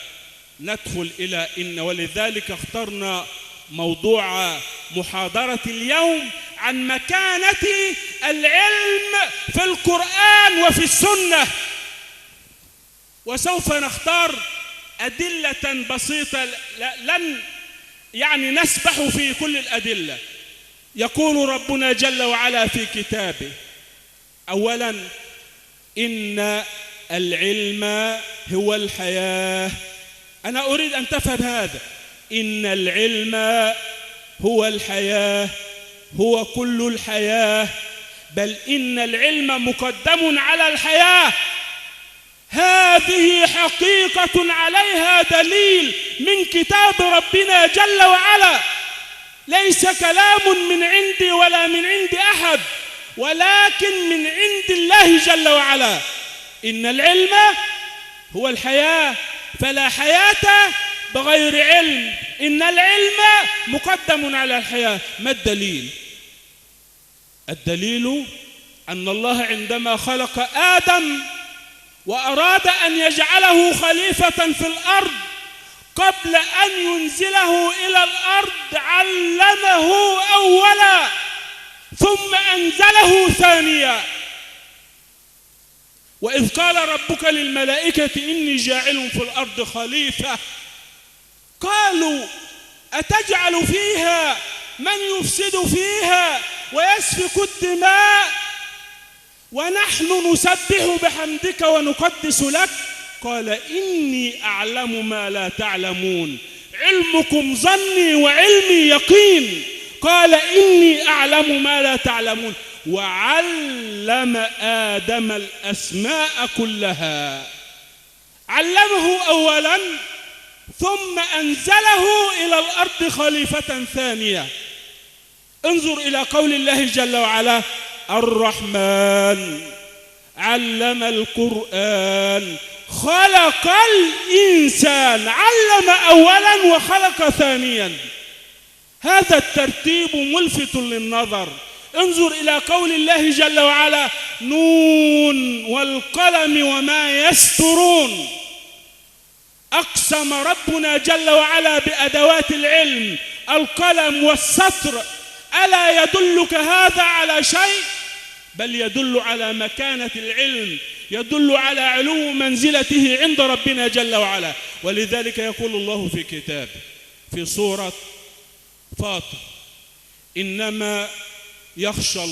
ندخل إلى ولذلك اخترنا موضوع محاضرة اليوم عن مكانة العلم في القرآن وفي السنة، وسوف نختار أدلة بسيطة، لن نسبح في كل الأدلة. يقول ربنا جل وعلا في كتابه: أولا إن العلم هو الحياة. أنا أريد أن تفهم هذا، إن العلم هو الحياة، هو كل الحياة، بل إن العلم مقدم على الحياة. هذه حقيقة عليها دليل من كتاب ربنا جل وعلا، ليس كلام من عندي ولا من عند أحد، ولكن من عند الله جل وعلا. إن العلم هو الحياة، فلا حياة بغير علم، إن العلم مقدم على الحياة. ما الدليل؟ الدليل أن الله عندما خلق آدم وأراد أن يجعله خليفة في الأرض، قبل أن ينزله إلى الأرض علمه أولا ثم أنزله ثانيا. وإذ قال ربك للملائكة إني جاعل في الأرض خليفة، قالوا أتجعل فيها من يفسد فيها ويسفك الدماء ونحن نسبح بحمدك ونقدس لك؟ قال إني أعلم ما لا تعلمون، علمكم ظني وعلمي يقين. قال إني أعلم ما لا تعلمون، وعلم آدم الأسماء كلها. علمه أولا ثم أنزله إلى الأرض خليفة ثانية. انظر إلى قول الله جل وعلا: الرحمن علم القرآن خلق الإنسان، علم أولا وخلق ثانيا. هذا الترتيب ملفت للنظر. انظر إلى قول الله جل وعلا: نون والقلم وما يسطرون. أقسم ربنا جل وعلا بأدوات العلم، القلم والسطر. ألا يدلك هذا على شيء؟ بل يدل على مكانة العلم، يدل على علو منزلته عند ربنا جل وعلا. ولذلك يقول الله في كتابه في سورة فاطر: إنما يخشى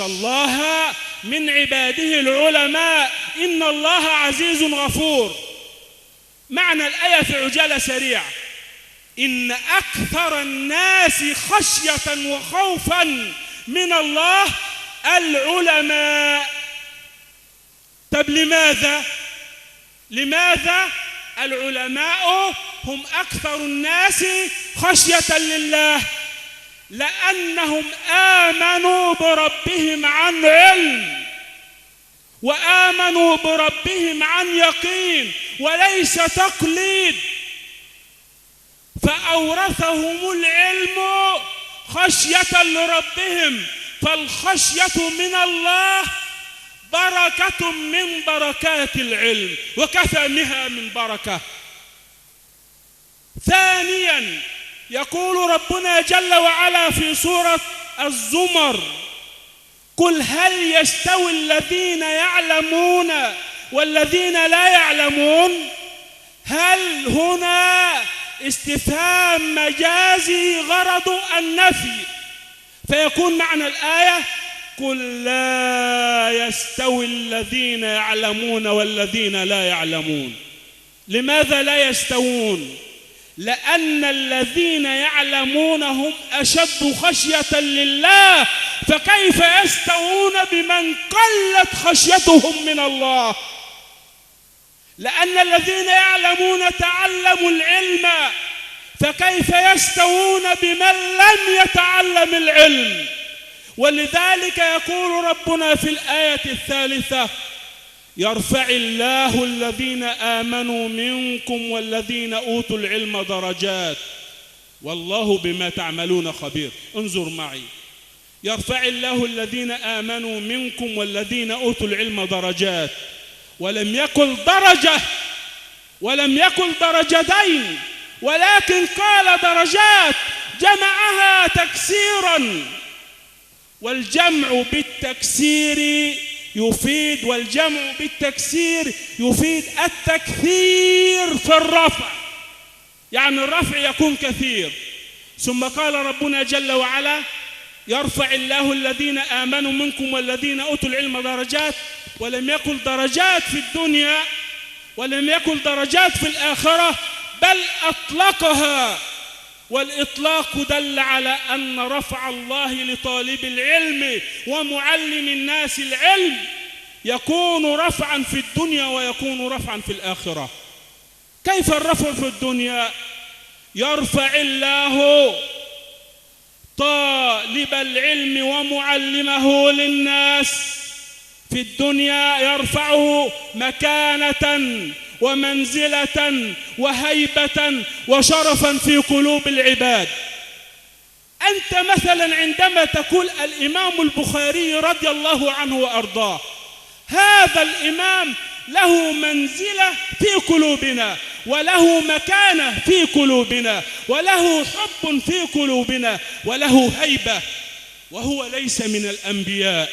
الله من عباده العلماء، إن الله عزيز غفور. معنى الآية في عجالة سريعة: إن أكثر الناس خشية وخوفا من الله العلماء. طب لماذا العلماء هم أكثر الناس خشية لله؟ لأنهم آمنوا بربهم عن علم، وآمنوا بربهم عن يقين وليس تقليد، فأورثهم العلم خشية لربهم. فالخشية من الله بركة من بركات العلم، وكفى بها من بركة. ثانيا يقول ربنا جل وعلا في سورة الزمر: قل هل يستوي الذين يعلمون والذين لا يعلمون؟ هل هنا استفهام مجازي غرض النفي، فيكون معنى الآية: قل لا يستوي الذين يعلمون والذين لا يعلمون. لماذا لا يستوون؟ لأن الذين يعلمون هم أشد خشية لله، فكيف يستوون بمن قلت خشيتهم من الله؟ لأن الذين يعلمون تعلموا العلم، فكيف يستوون بمن لم يتعلم العلم؟ ولذلك يقول ربنا في الآية الثالثة: يرفع الله الذين آمنوا منكم والذين أوتوا العلم درجات والله بما تعملون خبير. انظر معي: يرفع الله الذين آمنوا منكم والذين أوتوا العلم درجات، ولم يقل درجة ولم يقل درجتين، ولكن قال درجات، جمعها تكسيرا، والجمع بالتكسير يفيد التكثير في الرفع، يعني الرفع يكون كثير. ثم قال ربنا جل وعلا: يرفع الله الذين آمنوا منكم والذين أوتوا العلم درجات، ولم يقل درجات في الدنيا ولم يقل درجات في الآخرة، بل أطلقها، والإطلاق دل على أن رفع الله لطالب العلم ومعلم الناس العلم يكون رفعا في الدنيا ويكون رفعا في الآخرة. كيف الرفع في الدنيا؟ يرفع الله طالب العلم ومعلمه للناس في الدنيا، يرفعه مكانة ومنزلة وهيبة وشرفا في قلوب العباد. أنت مثلا عندما تقول الإمام البخاري رضي الله عنه وأرضاه، هذا الإمام له منزلة في قلوبنا وله مكانة في قلوبنا وله حب في قلوبنا وله هيبة، وهو ليس من الأنبياء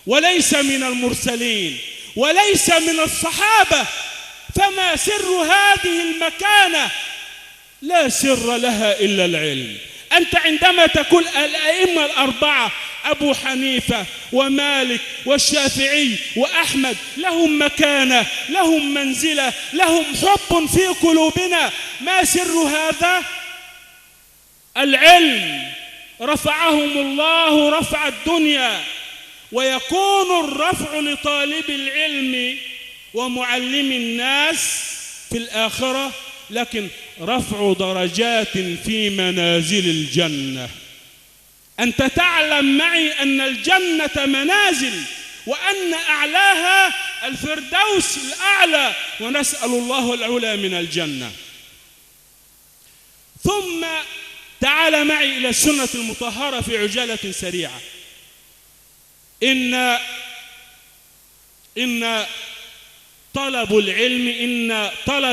وليس من المرسلين وليس من الصحابة، فما سر هذه المكانة؟ لا سر لها إلا العلم. أنت عندما تقول الأئمة الأربعة أبو حنيفة ومالك والشافعي وأحمد لهم مكانة، لهم منزلة، لهم حب في قلوبنا، ما سر هذا؟ العلم. رفعهم الله رفع الدنيا، ويكون الرفع لطالب العلم ومعلم الناس في الآخرة، لكن رفع درجات في منازل الجنة. أنت تعلم معي أن الجنة منازل، وأن أعلاها الفردوس الأعلى، ونسأل الله العلا من الجنة. ثم تعال معي إلى السنة المطهرة في عجالة سريعة. إن طلب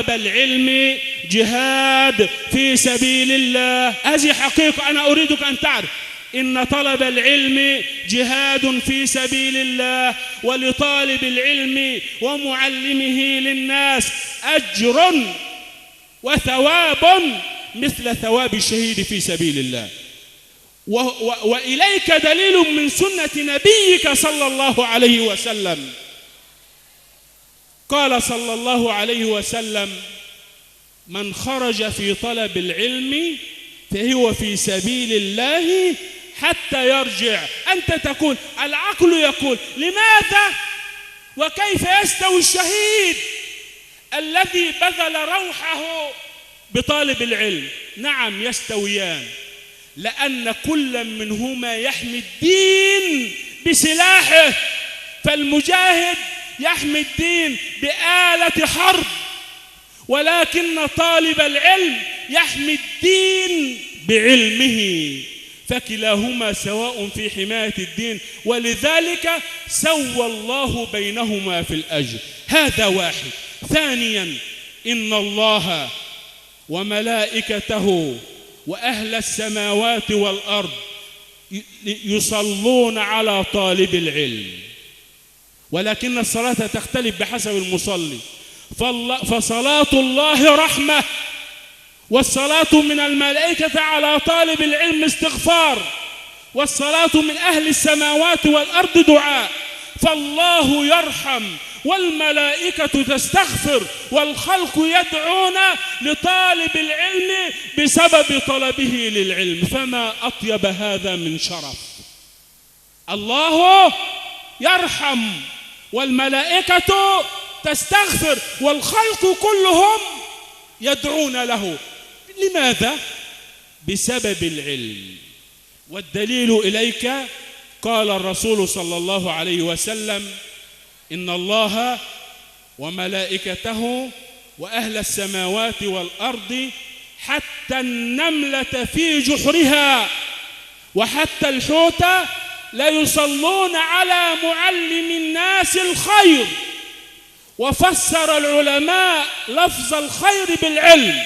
العلم جهاد في سبيل الله. هذه حقيقة أنا أريدك أن تعرف، إن طلب العلم جهاد في سبيل الله، ولطالب العلم ومعلمه للناس أجر وثواب مثل ثواب الشهيد في سبيل الله. وإليك دليل من سنة نبيك صلى الله عليه وسلم. قال صلى الله عليه وسلم: من خرج في طلب العلم فهو في سبيل الله حتى يرجع. أنت تقول، العقل يقول لماذا وكيف يستوي الشهيد الذي بذل روحه بطالب العلم؟ نعم يستويان، لأن كل منهما يحمي الدين بسلاحه، فالمجاهد يحمي الدين بآلة حرب، ولكن طالب العلم يحمي الدين بعلمه، فكلاهما سواء في حماية الدين، ولذلك سوى الله بينهما في الأجر. هذا واحد. ثانيا، إن الله وملائكته وأهل السماوات والأرض يصلون على طالب العلم، ولكن الصلاة تختلف بحسب المصلي. فصلاة الله رحمة، والصلاة من الملائكة على طالب العلم استغفار، والصلاة من أهل السماوات والأرض دعاء. فالله يرحم والملائكة تستغفر والخلق يدعون لطالب العلم بسبب طلبه للعلم. فما أطيب هذا من شرف. الله يرحم والملائكة تستغفر والخلق كلهم يدعون له. لماذا؟ بسبب العلم. والدليل إليك قال الرسول صلى الله عليه وسلم: إن الله وملائكته وأهل السماوات والأرض حتى النملة في جحرها وحتى الحوت لا يصلون على معلم الناس الخير. وفسر العلماء لفظ الخير بالعلم.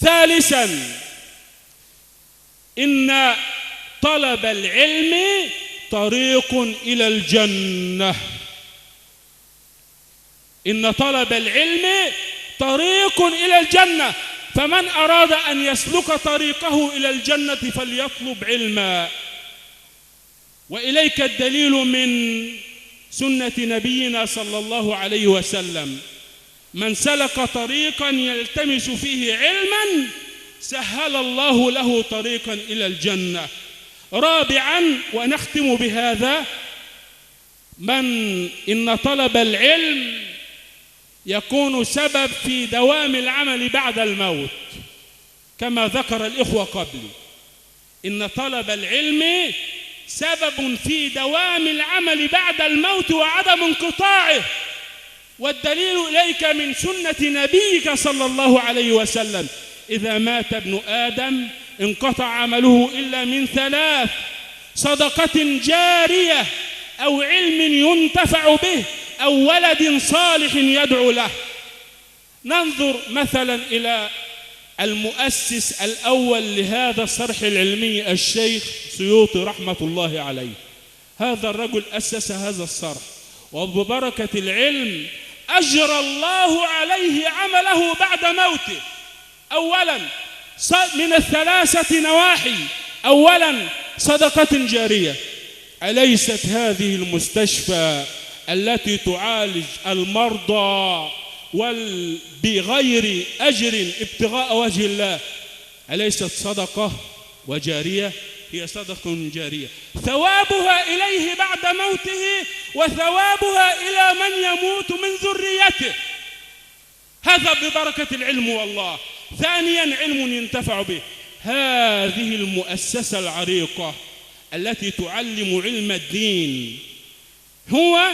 ثالثا، إن طلب العلم طريق إلى الجنة. إن طلب العلم طريق إلى الجنة، فمن أراد أن يسلك طريقه إلى الجنة فليطلب علما. وإليك الدليل من سنة نبينا صلى الله عليه وسلم: من سلك طريقا يلتمس فيه علما سهل الله له طريقا إلى الجنة. رابعا، ونختم بهذا، إن طلب العلم يكون سبب في دوام العمل بعد الموت، كما ذكر الإخوة قبلي، إن طلب العلم سبب في دوام العمل بعد الموت وعدم انقطاعه. والدليل إليك من سنة نبيك صلى الله عليه وسلم: إذا مات ابن آدم انقطع عمله إلا من ثلاث: صدقة جارية، أو علم ينتفع به، أو ولد صالح يدعو له. ننظر مثلا إلى المؤسس الأول لهذا الصرح العلمي، الشيخ سيوطي رحمة الله عليه. هذا الرجل أسس هذا الصرح، وببركة العلم أجرى الله عليه عمله بعد موته. أولا من الثلاثة نواحي: أولا صدقة جارية. أليست هذه المستشفى التي تعالج المرضى بغير أجر ابتغاء وجه الله أليست صدقة وجارية؟ هي صدقة جارية، ثوابها إليه بعد موته وثوابها إلى من يموت من ذريته. هذا ببركة العلم والله. ثانيا، علم ينتفع به. هذه المؤسسة العريقة التي تعلم علم الدين هو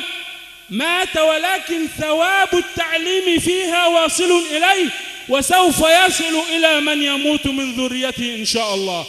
مات، ولكن ثواب التعليم فيها واصل إليه، وسوف يصل إلى من يموت من ذريته إن شاء الله.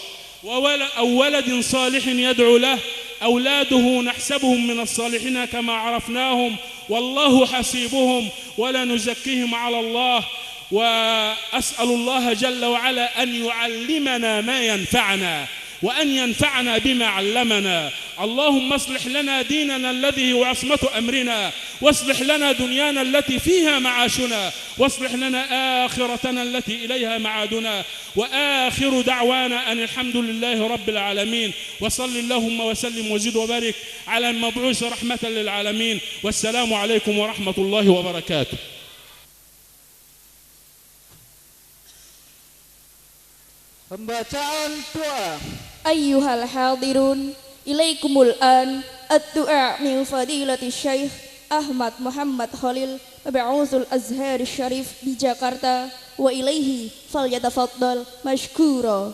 أو ولد صالح يدعو له. أولاده نحسبهم من الصالحين كما عرفناهم، والله حسيبهم ولا نزكيهم على الله. وأسأل الله جل وعلا أن يعلمنا ما ينفعنا، وأن ينفعنا بما علمنا. اللهم اصلح لنا ديننا الذي هو عصمة أمرنا، واصلح لنا دنيانا التي فيها معاشنا، واصلح لنا آخرتنا التي إليها معادنا. وآخر دعوانا أن الحمد لله رب العالمين، وصل اللهم وسلم وزد وبارك على المبعوث رحمة للعالمين. والسلام عليكم ورحمة الله وبركاته. Pembacaan doa. Ayyuhal hadirun, ilaikumul an ad-du'a min fadilati Syekh Ahmad Muhammad Khalil, mab'utsul Azhar Syarif di Jakarta, wa ilaihi falyatafaddal mashkura.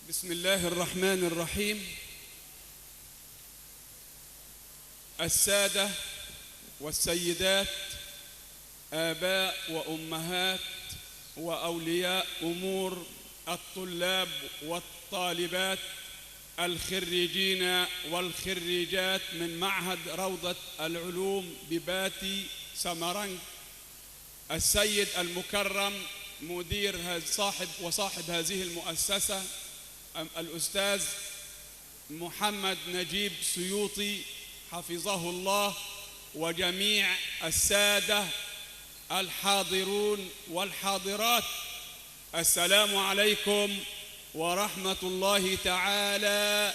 Bismillahirrahmanirrahim. السادة والسيدات، آباء وأمهات وأولياء أمور، الطلاب والطالبات، الخريجين والخريجات من معهد روضة العلوم بباتي سمرنج، السيد المكرم مدير وصاحب هذه المؤسسة الأستاذ محمد نجيب سيوطي حفظه الله، وجميع السادة الحاضرون والحاضرات، السلام عليكم ورحمة الله تعالى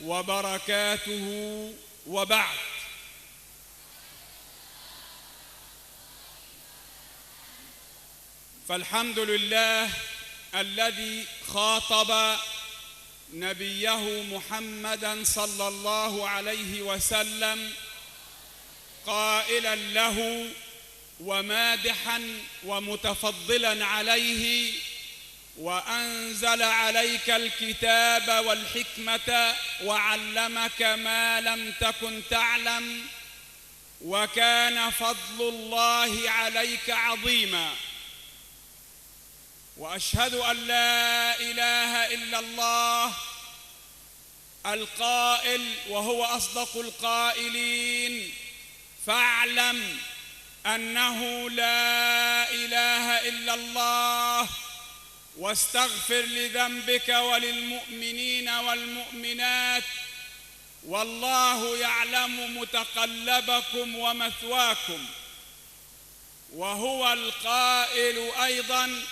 وبركاته. وبعد، فالحمد لله الذي خاطب نبيه محمدا صلى الله عليه وسلم قائلا له ومادحا ومتفضلا عليه: وأنزل عليك الكتاب والحكمة وعلمك ما لم تكن تعلم وكان فضل الله عليك عظيما. وأشهد أن لا إله إلا الله القائل وهو أصدق القائلين: فاعلم أنه لا إله إلا الله واستغفر لذنبك وللمؤمنين والمؤمنات والله يعلم متقلبكم ومثواكم. وهو القائل أيضا: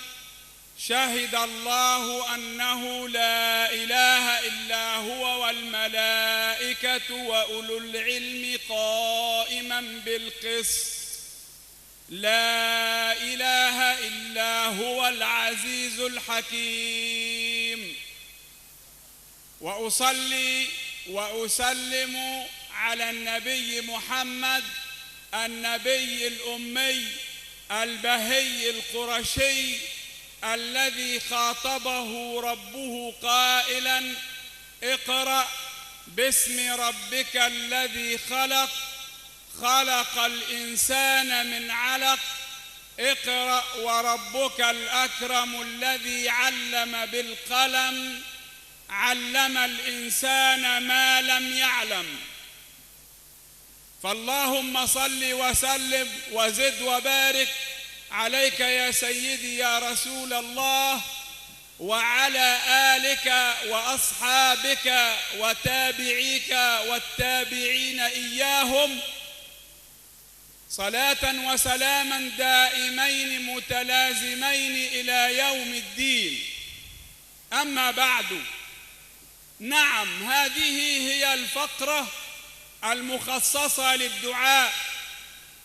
شهد الله أنه لا إله إلا هو والملائكة وأولو العلم قائما بالقسط لا إله إلا هو العزيز الحكيم. وأصلي وأسلم على النبي محمد النبي الأمي البهي القرشي الذي خاطبه ربه قائلا: اقرأ باسم ربك الذي خلق خلق الإنسان من علق اقرأ وربك الأكرم الذي علم بالقلم علم الإنسان ما لم يعلم. فاللهم صل وسلم وزد وبارك عليك يا سيدي يا رسول الله، وعلى آلك وأصحابك وتابعيك والتابعين إياهم صلاة وسلاما دائمين متلازمين إلى يوم الدين. أما بعد، نعم، هذه هي الفقرة المخصصة للدعاء،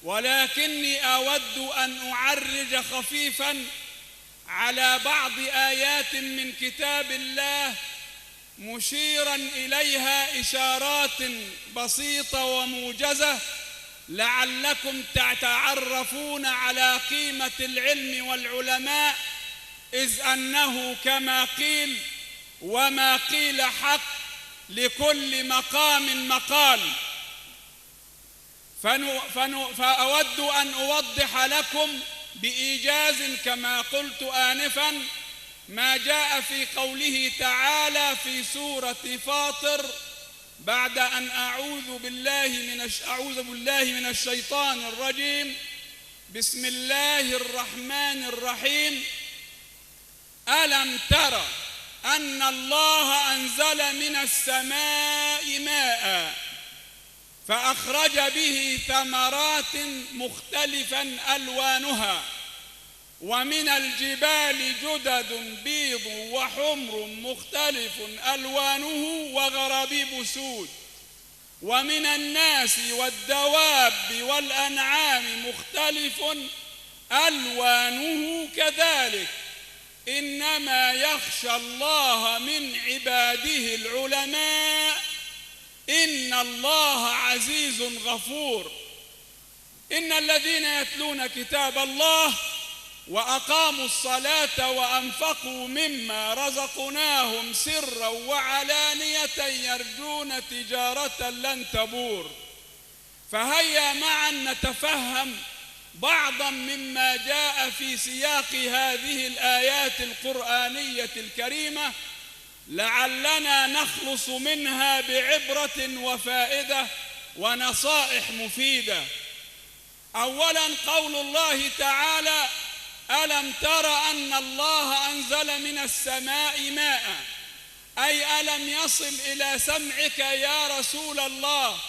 ولكني أود أن أعرج خفيفا على بعض آيات من كتاب الله مشيرا إليها إشارات بسيطة وموجزة لعلكم تتعرفون على قيمة العلم والعلماء، إذ أنه كما قيل: وما قيل حق لكل مقام مقال. فأود أن أوضح لكم بإيجاز كما قلت آنفا ما جاء في قوله تعالى في سورة فاطر بعد أن أعوذ بالله من الشيطان الرجيم. بسم الله الرحمن الرحيم: ألم تر أن الله أنزل من السماء ماء فأخرج به ثمرات مختلفا ألوانها ومن الجبال جدد بيض وحمر مختلف ألوانه وغرابيب سود ومن الناس والدواب والأنعام مختلف ألوانه كذلك إنما يخشى الله من عباده العلماء إن الله عزيز غفور. إن الذين يتلون كتاب الله وأقاموا الصلاة وأنفقوا مما رزقناهم سرا وعلانية يرجون تجارة لن تبور. فهيا معا نتفهم بعضا مما جاء في سياق هذه الآيات القرآنية الكريمة لعلنا نخلص منها بعبرة وفائدة ونصائح مفيدة. أولا، قول الله تعالى: ألم تر أن الله أنزل من السماء ماء، أي ألم يصل إلى سمعك يا رسول الله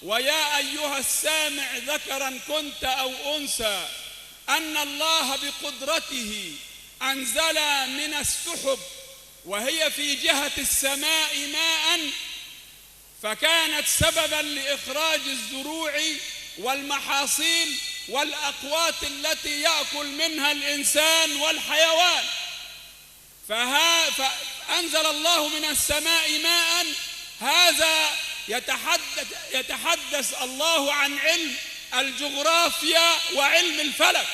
ويا أيها السامع ذكرا كنت أو أنثى أن الله بقدرته أنزل من السحب وهي في جهة السماء ماء فكانت سببا لإخراج الزروع والمحاصيل والأقوات التي يأكل منها الإنسان والحيوان. فأنزل الله من السماء ماء. هذا يتحدث الله عن علم الجغرافيا وعلم الفلك،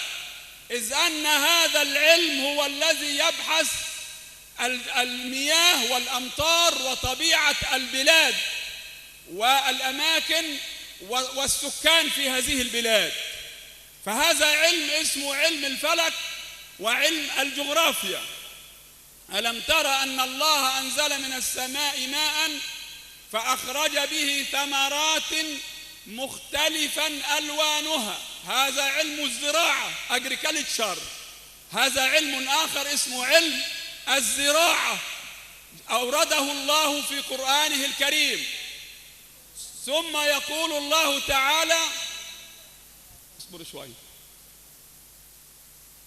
إذ أن هذا العلم هو الذي يبحث المياه والأمطار وطبيعة البلاد والأماكن والسكان في هذه البلاد. فهذا علم اسمه علم الفلك وعلم الجغرافيا. ألم تر أن الله أنزل من السماء ماء فأخرج به ثمرات مختلفا ألوانها. هذا علم الزراعة agriculture. هذا علم آخر اسمه علم الزراعة أورده الله في قرآنه الكريم. ثم يقول الله تعالى اصبر شوي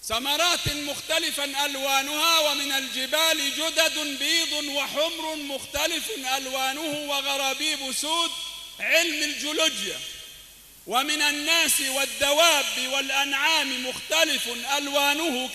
ثمرات مختلفا ألوانها ومن الجبال جدد بيض وحمر مختلف ألوانه وغرابيب سود علم الجيولوجيا ومن الناس والدواب والأنعام مختلف ألوانه